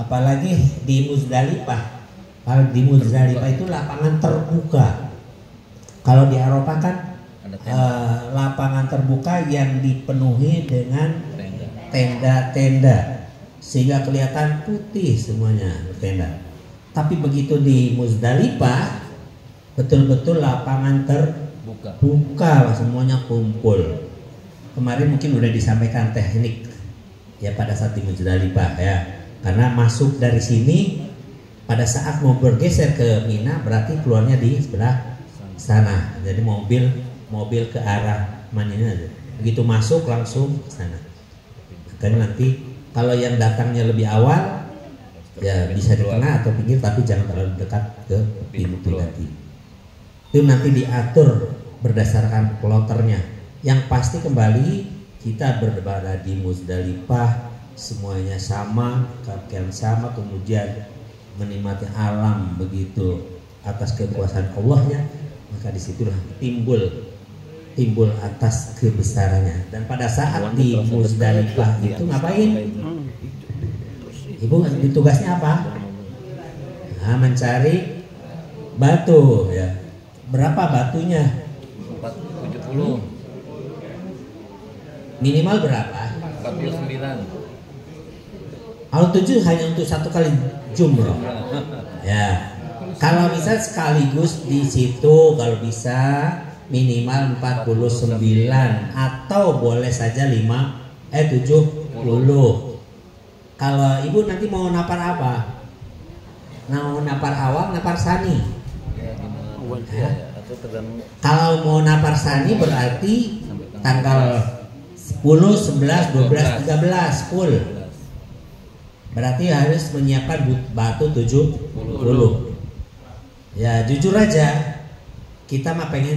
apalagi di Muzdalifah. Kalau di Muzdalifah itu lapangan terbuka. Kalau di Arafah kan lapangan terbuka yang dipenuhi dengan tenda-tenda sehingga kelihatan putih semuanya tenda. Tapi begitu di Muzdalifah betul-betul lapangan terbuka, semuanya kumpul. Kemarin mungkin udah disampaikan teknik ya pada saat di Muzdalifah ya, karena masuk dari sini pada saat mau bergeser ke Mina berarti keluarnya di sebelah sana. Jadi mobil ke arah mananya aja. Begitu masuk langsung ke sana. Makanya nanti kalau yang datangnya lebih awal ya bisa di tengah atau pinggir, tapi jangan terlalu dekat ke pintu nanti. Itu nanti diatur berdasarkan kloternya. Yang pasti kembali kita berada di Muzdalifah semuanya sama, pakaian sama, kemudian menikmati alam begitu atas kekuasaan Allahnya, maka disitulah timbul atas kebesarannya. Dan pada saat di Muzdalifah itu ngapain? Ibu tugasnya apa? Nah, mencari batu ya. Berapa batunya?
70.
Minimal berapa?
49.
Kalau 7 hanya untuk satu kali jumroh. Ya. Kalau bisa sekaligus di situ kalau bisa minimal 49 atau boleh saja 70. Kalau ibu nanti mau napar apa? Mau napar awal, napar sani. Ya. Kalau mau napar sani berarti tanggal 10, 11, 12, 13 full. Berarti harus menyiapkan batu 70. Ya jujur aja, kita mah pengen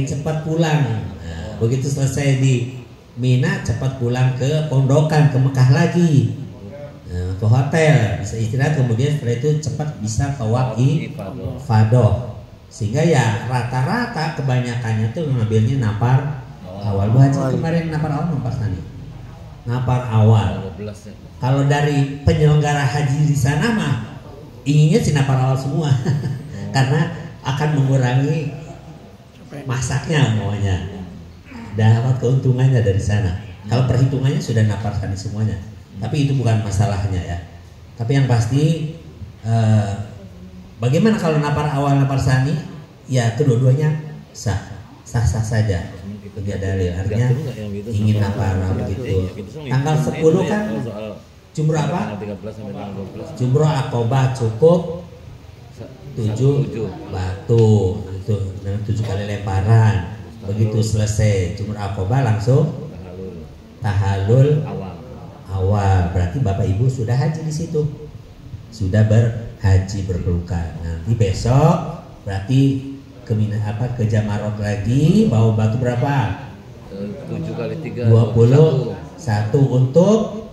cepat pulang. Nah, begitu selesai di Mina cepat pulang ke pondokan, ke Mekah lagi, ke hotel, bisa istirahat, kemudian setelah itu cepat bisa tawaf ifadah. Sehingga ya rata-rata kebanyakannya tuh ngambilnya napar awal. Bu Haji kemarin napar awal napar sani. Napar awal. Kalau dari penyelenggara haji di sana mah inginnya sih napar awal semua. Karena akan mengurangi masaknya semuanya. Dapat keuntungannya dari sana. Kalau perhitungannya sudah napar sani semuanya. Tapi itu bukan masalahnya ya. Tapi yang pasti bagaimana kalau napar awal napar sani? Ya kedua-duanya sah saja. Bagi dalil artinya ingin napar begitu. Tanggal 10 kan jumroh apa? Jumroh Aqobah cukup 7 batu. Itu 7 kali lemparan. Begitu selesai jumrah Aqobah langsung tahalul awal. Berarti Bapak Ibu sudah haji di situ, sudah berhaji berpelukan. Nanti besok berarti ke Jamarot lagi, bawa batu berapa?
7 kali 3
21 untuk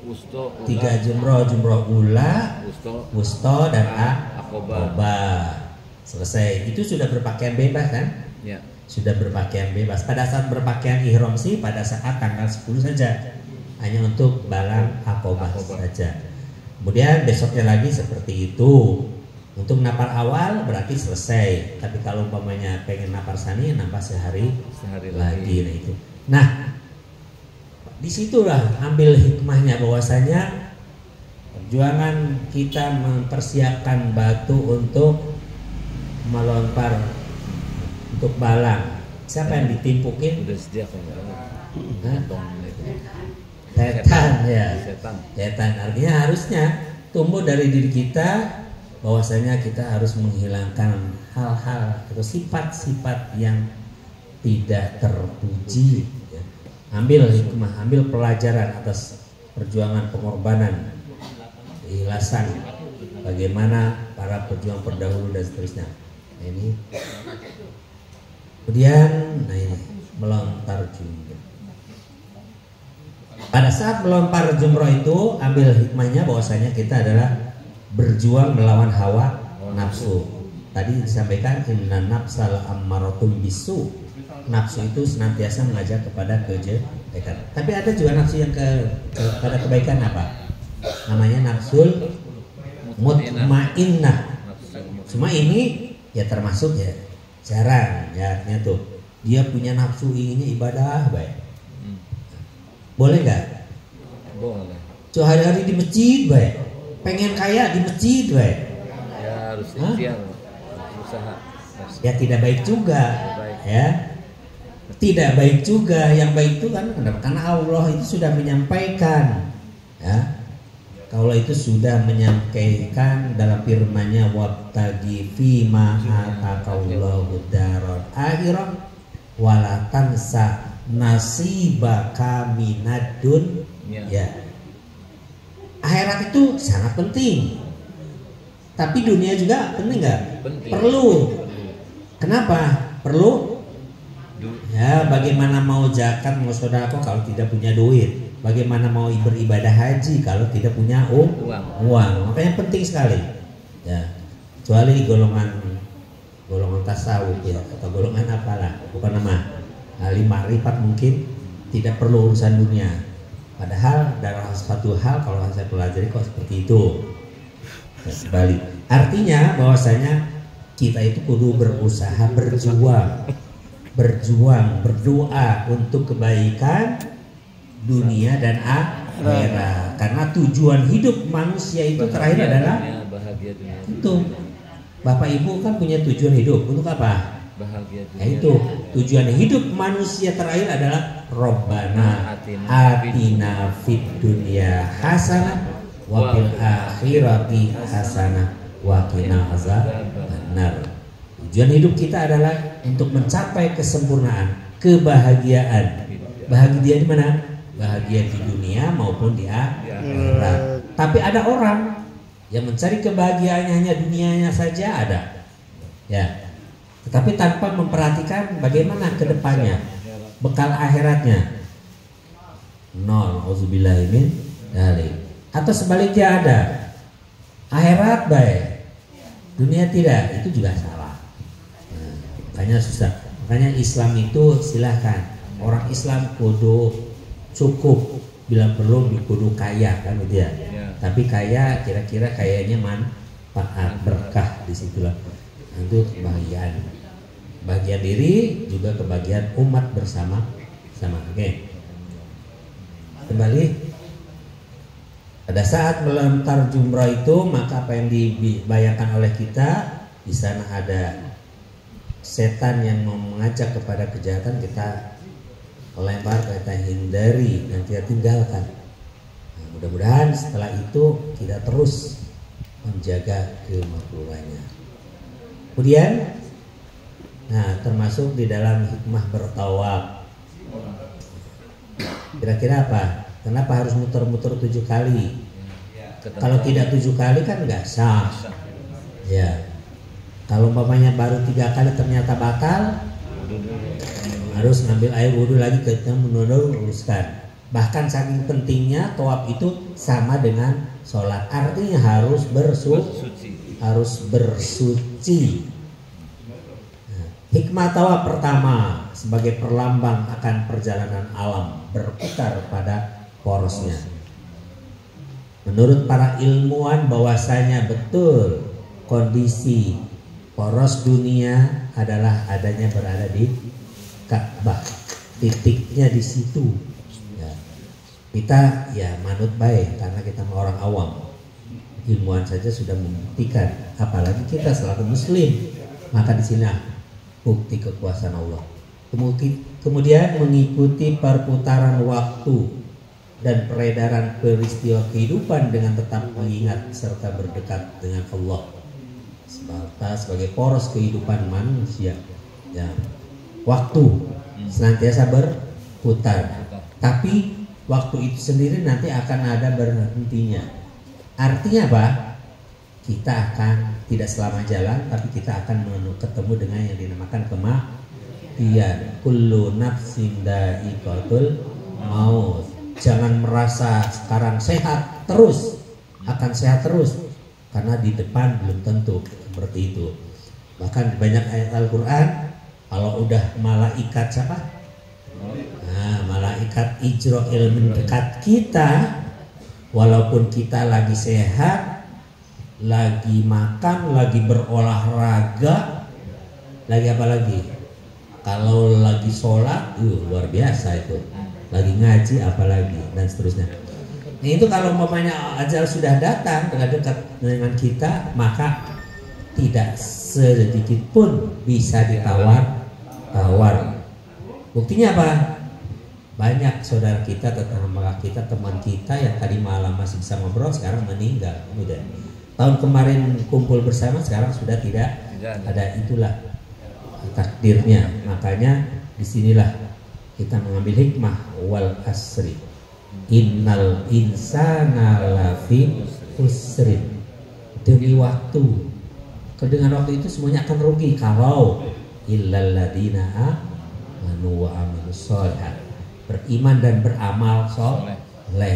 Wusto,
3 jumroh ula, wusto dan Aqobah. Selesai. Itu sudah berpakaian bebas kan?
Ya.
Sudah berpakaian bebas. Pada saat berpakaian ihram sih pada saat tanggal 10 saja, hanya untuk balang Aqobah saja. Kemudian besoknya lagi seperti itu. Untuk napar awal berarti selesai. Tapi kalau umpamanya pengen napar sani, napar sehari lagi. Nah itu. Nah, disitulah ambil hikmahnya bahwasanya perjuangan kita mempersiapkan batu untuk melontar untuk balang. Siapa yang ditimpukin?
Udah sejak
Setan ya. Setan artinya harusnya tumbuh dari diri kita bahwasanya kita harus menghilangkan hal-hal atau sifat-sifat yang tidak terpuji. Ambil hikmah, ambil pelajaran atas perjuangan pengorbanan, keikhlasan, bagaimana para pejuang terdahulu dan seterusnya. Nah, ini kemudian, ini melontar jumroh. Pada saat melontar jumroh itu ambil hikmahnya bahwasanya kita adalah berjuang melawan hawa nafsu. Tadi disampaikan inna nafsal ammaratum bisu. Nafsu itu senantiasa mengajak kepada kejelekan. Tapi ada juga nafsu yang kepada kebaikan apa? Namanya nafsul mutmainnah. Cuma ini ya termasuk ya jarang ya, artinya tuh dia punya nafsu inginnya ibadah baik. Boleh nggak?
Boleh.
Cuma hari-hari di masjid baik. Pengen kaya di masjid baik.
Ya harus ikhtiar, usaha.
Ya tidak baik juga. Ya. Tidak baik juga. Yang baik itu kan karena Allah itu sudah menyampaikan, ya. Kalau itu sudah menyampaikan dalam firman-Nya wabtagi fima ataqallahu daral akhirah wala tansa nasibaka minad dunya. Ya. Akhirat itu sangat penting. Tapi dunia juga penting nggak? Perlu. Kenapa? Perlu. Ya, bagaimana mau zakat, mau sedekah kalau tidak punya duit? Bagaimana mau beribadah haji kalau tidak punya uang? Makanya penting sekali. Ya, kecuali golongan tasawuf ya, atau golongan apalah, bukan nama ahli ma'rifat mungkin tidak perlu urusan dunia. Padahal dalam satu hal kalau saya pelajari kok seperti itu. Sebalik. Artinya bahwasanya kita itu kudu berusaha, berjuang, berdoa untuk kebaikan dunia dan akhirat. Karena tujuan hidup manusia itu terakhir adalah
bahagia dunia.
Itu. Bapak Ibu kan punya tujuan hidup untuk apa?
Bahagia dunia.
Nah, itu tujuan hidup manusia terakhir adalah Robbana atina fid dunya hasanah wa fil akhirati hasanah wa qina azabannar. Tujuan hidup kita adalah untuk mencapai kesempurnaan, kebahagiaan. Bahagia di mana? Bahagia di dunia maupun di akhirat. Tapi ada orang yang mencari kebahagiaannya hanya dunianya saja ada. Ya. Tetapi tanpa memperhatikan bagaimana ke depannya, bekal akhiratnya. Nol, auzubillahi min dzalik. Atau sebaliknya ada. Akhirat baik, dunia tidak, itu juga salah. Nah, makanya susah. Makanya Islam itu silahkan. Orang Islam kudu cukup, bila perlu kudu kaya kan gitu ya. Tapi kaya kira-kira kayanya manfaat, berkah di situlah. Itu kebahagiaan. Bahagia diri juga kebahagiaan umat bersama. Oke. Kembali. Pada saat melontar jumrah itu, maka apa yang dibayangkan oleh kita, di sana ada setan yang mau mengajak kepada kejahatan, kita lempar, kita hindari dan kita tinggalkan. Nah, mudah-mudahan setelah itu kita terus menjaga kemakmurannya. Kemudian Nah, termasuk di dalam hikmah bertawaf. Kira-kira apa? Kenapa harus muter-muter 7 kali? Kalau tidak 7 kali kan nggak sah. Ya. Kalau umpamanya baru 3 kali ternyata batal, harus ngambil air wudhu lagi ketika meneruskan. Bahkan saking pentingnya tawaf itu sama dengan sholat. Artinya harus bersuci. Nah, hikmah tawaf pertama sebagai perlambang akan perjalanan alam berputar pada porosnya. Menurut para ilmuwan bahwasanya betul kondisi poros dunia adalah adanya berada di Ka'bah, titiknya di situ. Ya. Kita ya manut baik karena kita orang awam. Ilmuwan saja sudah membuktikan, apalagi kita selaku muslim. Maka di sini bukti kekuasaan Allah. Kemudian mengikuti perputaran waktu dan peredaran peristiwa kehidupan dengan tetap mengingat serta berdekat dengan Allah sebagai poros kehidupan manusia. Ya. Waktu senantiasa berputar, tapi waktu itu sendiri nanti akan ada berhentinya. Artinya apa? Kita akan tidak selama jalan, tapi kita akan ketemu dengan yang dinamakan kematian. Kullu nafsin dha'iqatul maut. Jangan merasa sekarang sehat terus, akan sehat terus, karena di depan belum tentu seperti itu. Bahkan banyak ayat Al-Quran, kalau udah malaikat siapa? Nah, malaikat Ijra'il mendekat kita, walaupun kita lagi sehat, lagi makan, lagi berolahraga, lagi apa lagi? Kalau lagi sholat, luar biasa itu. Lagi ngaji apalagi dan seterusnya. Nah, itu kalau umpamanya ajal sudah datang dekat dengan kita, maka tidak sedikit pun bisa ditawar. Buktinya apa? Banyak saudara kita, tetangga kita, teman kita yang tadi malam masih bisa ngobrol sekarang meninggal. Udah. Tahun kemarin kumpul bersama, sekarang sudah tidak ada. Itulah takdirnya. Makanya disinilah kita mengambil hikmah wal asri innal insana lafi khusrin. Demi waktu, dengan waktu itu semuanya akan rugi kalau illal ladina amanu wa amilus sholihat, beriman dan beramal soleh.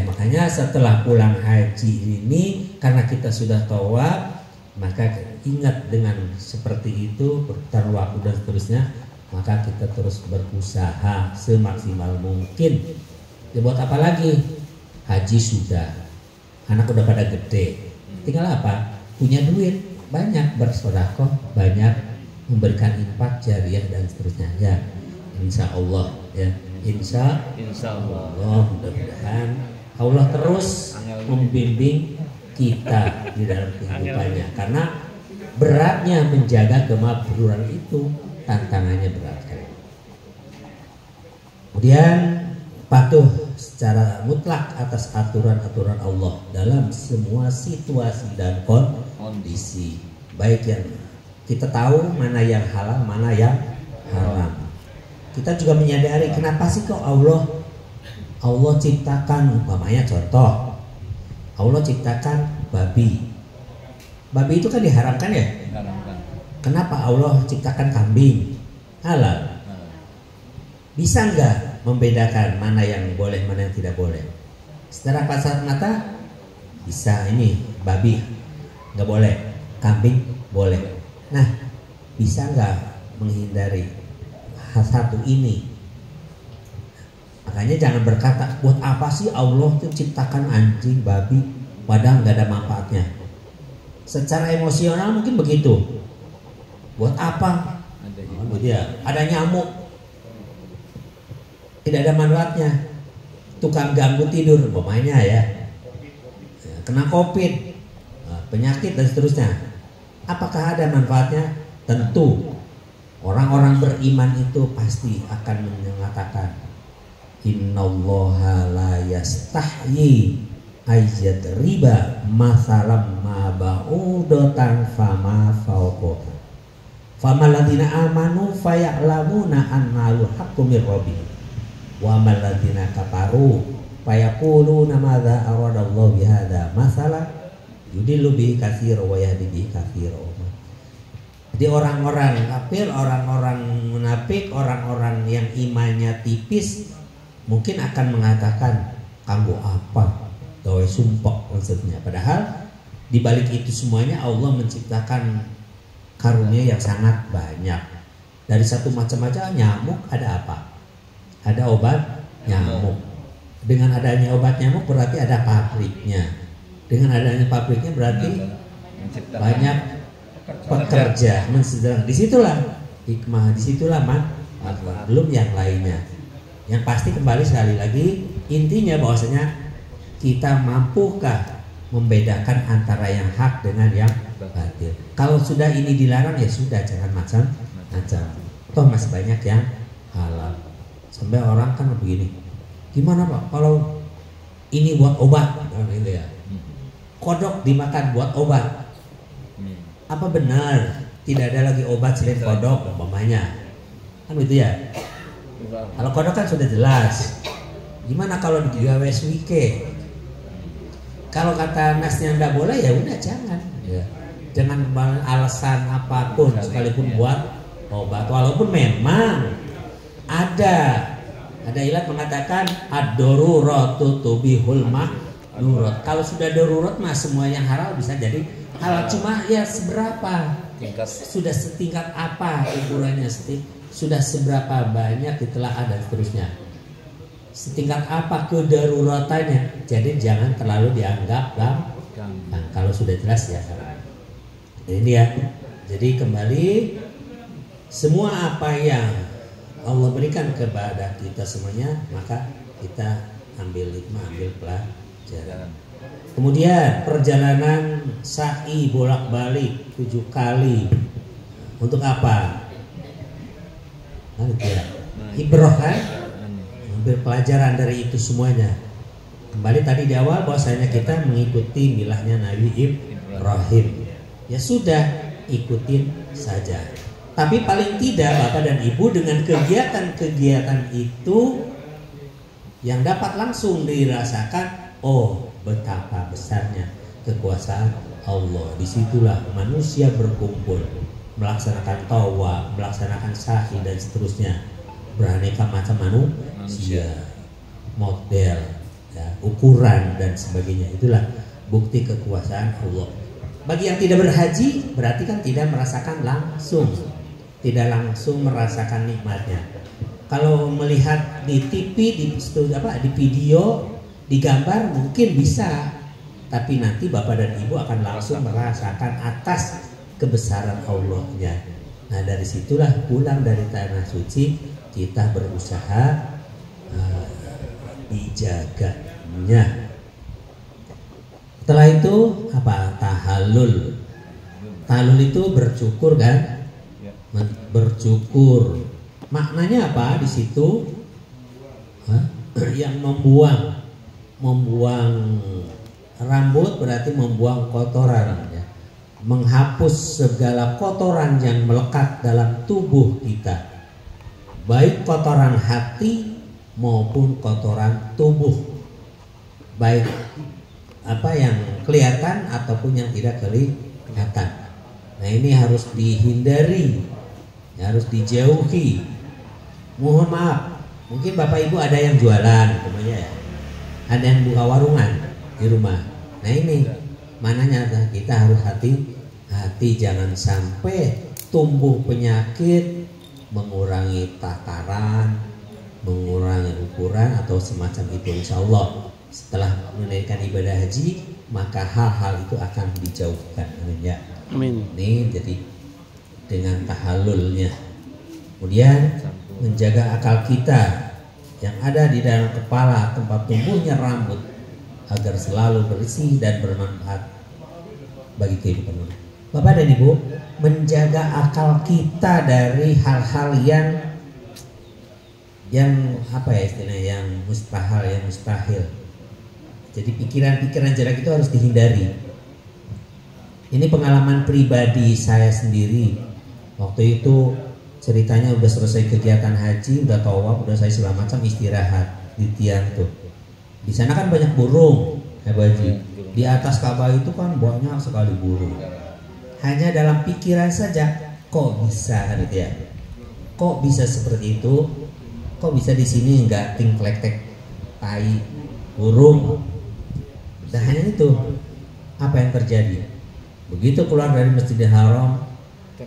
Makanya setelah pulang haji ini, karena kita sudah tawaf, maka ingat dengan seperti itu, bertaruh waktu dan seterusnya, maka kita terus berusaha semaksimal mungkin. Ya, buat apa lagi? Haji sudah, anak udah pada gede, tinggal apa? Punya duit banyak, bersedekah banyak, memberikan infak jariyah dan seterusnya. Ya, insya Allah ya, insya Allah mudah-mudahan Allah terus membimbing kita di dalam kehidupannya, karena beratnya menjaga kemabruran itu, tantangannya berat sekali. Kemudian patuh secara mutlak atas aturan-aturan Allah dalam semua situasi dan kondisi, baik yang kita tahu mana yang halal, mana yang haram. Kita juga menyadari kenapa sih kok Allah ciptakan, umpamanya contoh, Allah ciptakan babi itu kan diharamkan ya. Kenapa Allah ciptakan kambing? Halal. Bisa nggak membedakan mana yang boleh, mana yang tidak boleh? Secara kasat mata bisa, ini babi nggak boleh, kambing boleh. Nah, bisa nggak menghindari hal satu ini? Makanya jangan berkata, buat apa sih Allah tuh ciptakan anjing, babi, padahal nggak ada manfaatnya. Secara emosional mungkin begitu. Buat apa? Ada nyamuk, tidak ada manfaatnya. Tukang ganggu tidur, umpamanya ya, kena COVID, penyakit dan seterusnya. Apakah ada manfaatnya? Tentu. Orang-orang beriman itu pasti akan mengatakan, innallaha la yastahyi ayyadriba masalam ma ba'udatan fama fawqaha Famal ladzina amanu faya'lamuna annal haqqu mir rabbihim wa mal ladzina kafaru fayaquluna madza aradallahu bihadza masala yudillu bihi katsiran wa yahdi bihi katsiran. Jadi orang-orang kafir, orang-orang munafik, orang-orang yang imannya tipis mungkin akan mengatakan kanggo apa? Gawe sumpah maksudnya. Padahal di balik itu semuanya Allah menciptakan karunia yang sangat banyak. Dari satu macam aja nyamuk ada apa? Ada obat nyamuk. Dengan adanya obat nyamuk berarti ada pabriknya. Dengan adanya pabriknya berarti banyak pekerja mensejarah. Disitulah hikmah, disitulah manfaat. Belum yang lainnya. Yang pasti kembali sekali lagi intinya bahwasanya kita mampukah membedakan antara yang hak dengan yang batil. Kalau sudah ini dilarang ya sudah, jangan macam-macam. Toh masih banyak yang halal. Sampai orang kan begini, gimana Pak kalau ini buat obat, gitu ya. Kodok dimakan buat obat. Apa benar tidak ada lagi obat selain kodok umpamanya? Kan gitu ya. Kalau kodok kan sudah jelas. Gimana kalau digawe suike? Kalau kata nasnya nggak boleh ya udah jangan. Ya. Jangan alasan apapun sekalipun buat obat. Walaupun memang ada ilat mengatakan ad-daruratu tubihul mahdurat. Kalau sudah darurat mah semua yang halal bisa jadi halal, cuma ya seberapa? Sudah setingkat apa ukurannya? Sudah seberapa banyak ditelaah dan seterusnya. Setingkat apa kedaruratannya? Jadi jangan terlalu dianggap gampang. Kalau sudah jelas ya. Ini ya. Jadi kembali semua apa yang Allah berikan kepada kita semuanya, maka kita ambil hikmah, ambil pelajaran. Kemudian perjalanan sa'i bolak-balik 7 kali untuk apa? Ibrah kan? Ambil pelajaran dari itu semuanya. Kembali tadi di awal bahwasanya kita mengikuti milahnya Nabi Ibrahim. Ya sudah, ikutin saja. Tapi paling tidak Bapak dan Ibu dengan kegiatan-kegiatan itu yang dapat langsung dirasakan, oh betapa besarnya kekuasaan Allah. Disitulah manusia berkumpul melaksanakan tawaf, melaksanakan sa'i dan seterusnya, beraneka macam manusia, model, ya, ukuran dan sebagainya. Itulah bukti kekuasaan Allah. Bagi yang tidak berhaji berarti kan tidak merasakan langsung, tidak langsung merasakan nikmatnya. Kalau melihat di TV, di video, di gambar mungkin bisa, tapi nanti Bapak dan Ibu akan langsung merasakan atas kebesaran Allahnya. Nah dari situlah pulang dari tanah suci kita berusaha dijaganya. Setelah itu apa? Tahallul. Tahallul itu bercukur kan? Bercukur. Maknanya apa di situ? Yang membuang rambut berarti membuang kotoran, ya. Menghapus segala kotoran yang melekat dalam tubuh kita, baik kotoran hati maupun kotoran tubuh, baik apa yang kelihatan ataupun yang tidak kelihatan. Nah ini harus dihindari, harus dijauhi. Mohon maaf, mungkin Bapak Ibu ada yang jualan, umpamanya ya, ada yang buka warungan di rumah. Nah ini mananya kita harus hati-hati, jangan sampai tumbuh penyakit, mengurangi takaran, mengurangi ukuran atau semacam itu. Insya Allah setelah menunaikan ibadah haji maka hal-hal itu akan dijauhkan. Amin ya.
Amin.
Ini jadi dengan tahallulnya. Kemudian menjaga akal kita yang ada di dalam kepala, tempat tumbuhnya rambut, agar selalu bersih dan bermanfaat bagi kehidupan kita. Bapak dan Ibu, menjaga akal kita dari hal-hal yang apa ya istilahnya, yang mustahil. Jadi pikiran-pikiran jelek itu harus dihindari. Ini pengalaman pribadi saya sendiri Waktu itu ceritanya udah selesai kegiatan haji, udah tawaf, udah selesai segala macam, istirahat di tiang tuh. Di sana kan banyak burung, ya Bu Haji. Di atas Ka'bah itu kan banyak sekali burung. Hanya dalam pikiran saja, kok bisa gitu ya? Kok bisa seperti itu? Kok bisa di sini nggak tingklek-tek tai burung? Dan hanya itu, apa yang terjadi? Begitu keluar dari Masjidil Haram,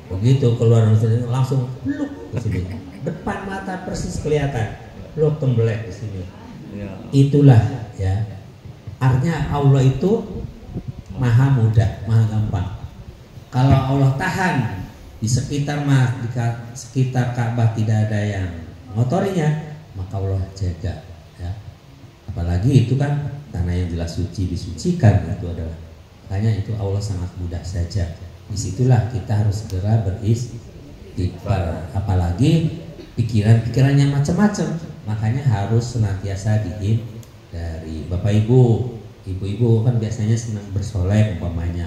begitu keluar dari Masjidil Haram, langsung peluk ke sini. Depan mata persis kelihatan, peluk tembelek di sini. Itulah ya. Artinya Allah itu maha mudah, maha gampang. Kalau Allah tahan di sekitar sekitar Ka'bah tidak ada yang ngotorinya, maka Allah jaga ya. Apalagi itu kan tanah yang jelas suci, disucikan, itu adalah makanya itu Allah sangat mudah saja. Disitulah kita harus segera beristighfar. Apalagi pikiran-pikiran yang macam-macam, makanya harus senantiasa dihindari. Bapak ibu-ibu kan biasanya senang bersolek umpamanya,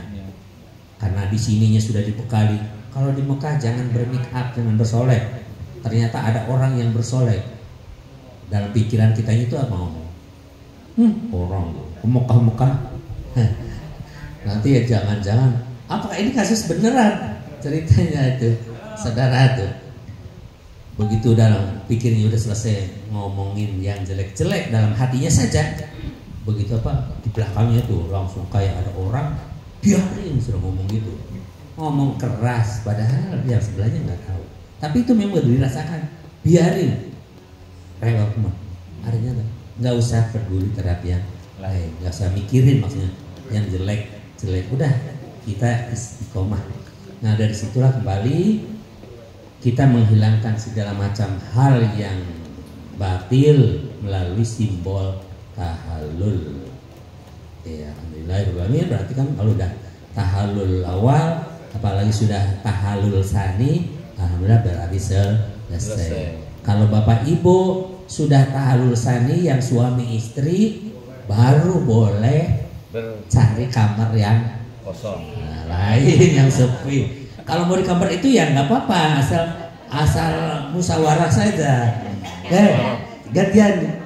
karena di sininya sudah dibekali. Kalau di Mekah jangan bermake up, jangan bersolek. Ternyata ada orang yang bersolek. Dalam pikiran kita itu apa ngomong? Orang ke Mekah. Nanti ya jangan-jangan. Apakah ini kasus beneran? Ceritanya itu, saudara tuh. Begitu dalam pikirnya udah selesai ngomongin yang jelek-jelek dalam hatinya saja. Begitu apa di belakangnya tuh langsung kayak ada orang biarin sudah ngomong gitu. Ngomong keras padahal yang sebelahnya nggak tahu. Tapi itu memang dirasakan. Biarin. Rewel mah. Artinya nggak usah peduli terhadap yang lain, nggak usah mikirin maksudnya yang jelek. Udah kita istiqomah. Nah dari situlah kembali kita menghilangkan segala macam hal yang batil melalui simbol tahallul. Ya, alhamdulillah. Berarti kan kalau udah tahallul awal, apalagi sudah tahallul sani, alhamdulillah berarti selesai. Kalau bapak ibu sudah tahallul sani yang suami istri, baru boleh cari kamar yang
kosong.
Nah, lain yang sepi. Kalau mau di kamar itu ya nggak apa-apa, asal musyawarah saja. Gantian,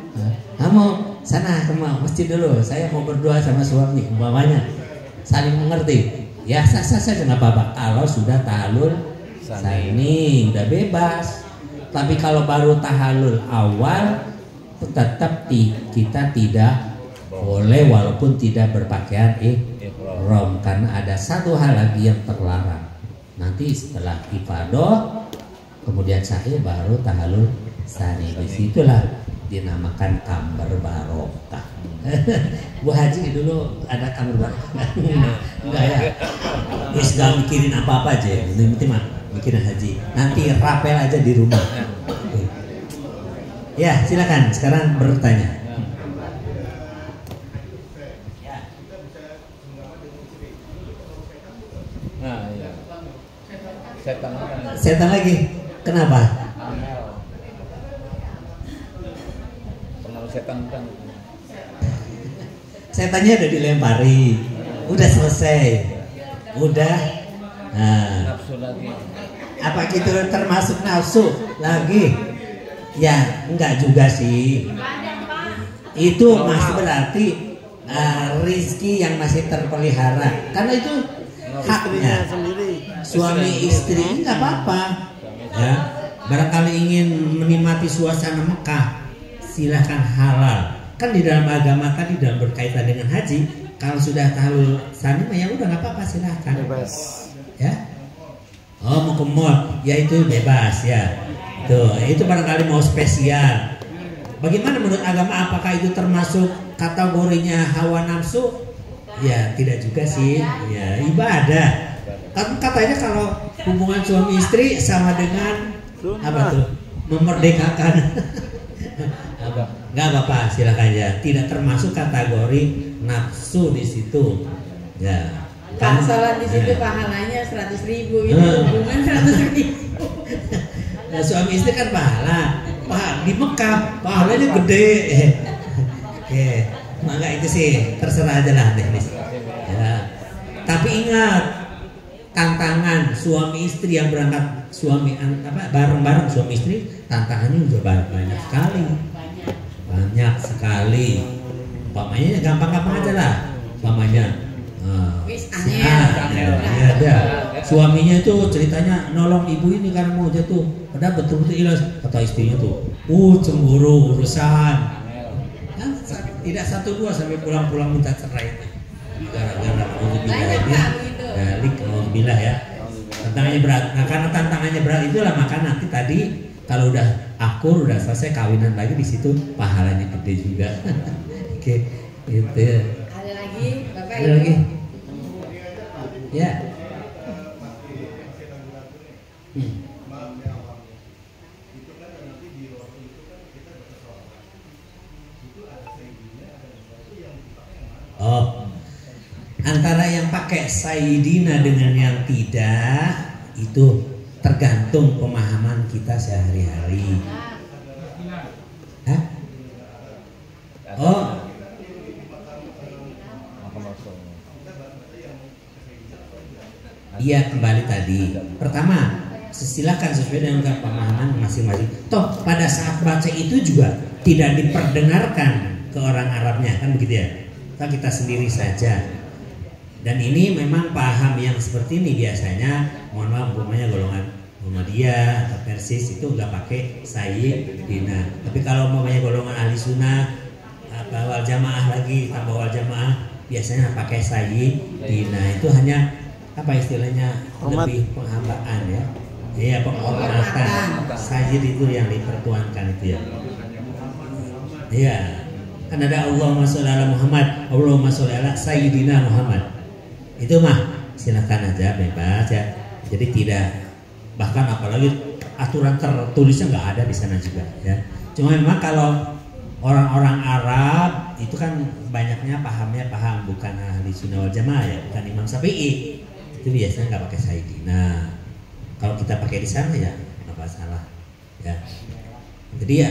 kamu sana ke masjid dulu. Saya mau berdoa sama suami, umpamanya saling mengerti. Ya sah-sah saja nggak apa-apa. Kalau sudah tahallul sani udah bebas. Tapi kalau baru tahallul awal, tetap kita tidak boleh walaupun tidak berpakaian ihram, karena ada satu hal lagi yang terlarang. Nanti setelah ifadah kemudian sa'i baru tahallul sani. Disitulah dinamakan kamar barokah. Bu Haji dulu ada kamar barokah enggak ya? Wis gak mikirin apa-apa aja, yang penting mah mikirin haji. Nanti rapel aja di rumah. Ya silakan sekarang bertanya.
Nah, iya.
Setan lagi. Kenapa?
Pengaruh setan kan.
Setannya udah dilempari, udah selesai, udah. Nah,
Nafsu lagi.
apa gitu termasuk nafsu lagi? Ya enggak juga sih. Itu masih berarti rizki yang masih terpelihara, karena itu haknya suami istri, nggak apa-apa ya. Barangkali ingin menikmati suasana Mekah, silahkan halal. Kan di dalam agama tadi dalam berkaitan dengan haji, kalau sudah tahallul sani ya udah nggak apa-apa, silahkan bebas ya. Oh mau ke mall ya itu bebas ya. Itu barangkali mau spesial. Bagaimana menurut agama, apakah itu termasuk kategorinya hawa nafsu? Ya tidak juga sih, ya ibadah. Kan katanya kalau hubungan suami istri sama dengan apa tuh? Memerdekakan. Nggak apa-apa, silakan ya. Tidak termasuk kategori nafsu di situ. Ya.
Pak sholat di situ pahalanya 100.000, itu hubungan 100.000.
Nah, suami istri kan pahala. Di Mekah pahalanya gede. Maka itu sih terserah aja lah teknis. Ya. Tapi ingat, tantangan suami istri yang berangkat bareng-bareng suami istri, tantangannya udah banyak sekali.
Banyak.
Banyak sekali. Umpamanya gampang-gampang aja lah. Umpamanya
Wis
si
angel.
ada. Suaminya itu ceritanya nolong ibu ini karena mau jatuh. Padahal betul-betul ikhlas. Kata istrinya tuh, cemburu urusan. Ya, tidak 1-2 sampai pulang-pulang minta cerai. Gara-gara
Banyak Pak begitu.
balik alhamdulillah ya. Tantangannya berat. Nah karena tantangannya berat itulah maka nanti tadi kalau udah akur udah selesai kawinan lagi di situ pahalanya gede juga. Oke, gitu.
Ada lagi Bapak
Ada
Ibu?
lagi? Ya. Oh, antara yang pakai Sayyidina dengan yang tidak itu tergantung pemahaman kita sehari-hari. Hah? Oh, iya kembali tadi. Pertama, silakan sesuai dengan pemahaman masing-masing. Toh pada saat baca itu juga tidak diperdengarkan ke orang Arabnya, kan begitu ya? Kita sendiri saja. Dan ini memang paham yang seperti ini biasanya, mohon maaf, umpamanya golongan Muhammadiyah atau Persis itu nggak pakai Sayyidina. Tapi kalau umpamanya golongan ahli sunnah, wal jamaah lagi tambah wal jamaah, biasanya pakai Sayyidina. Itu hanya apa istilahnya lebih penghambaan ya. Iya penghormatan. Sayyid itu yang dipertuankan itu ya. Iya. Kan ada Allahumma sholli ala Muhammad, Allahumma sholli ala Sayyidina Muhammad. Itu mah silakan aja bebas ya. Jadi tidak, bahkan apalagi aturan tertulisnya nggak ada di sana juga ya. Cuma memang kalau orang-orang Arab itu kan banyaknya pahamnya paham bukan ahli sunnah wal jamaah ya, bukan Imam Syafi'i. Itu biasanya nggak pakai Sayyidina. Kalau kita pakai di sana ya nggak masalah ya. Jadi ya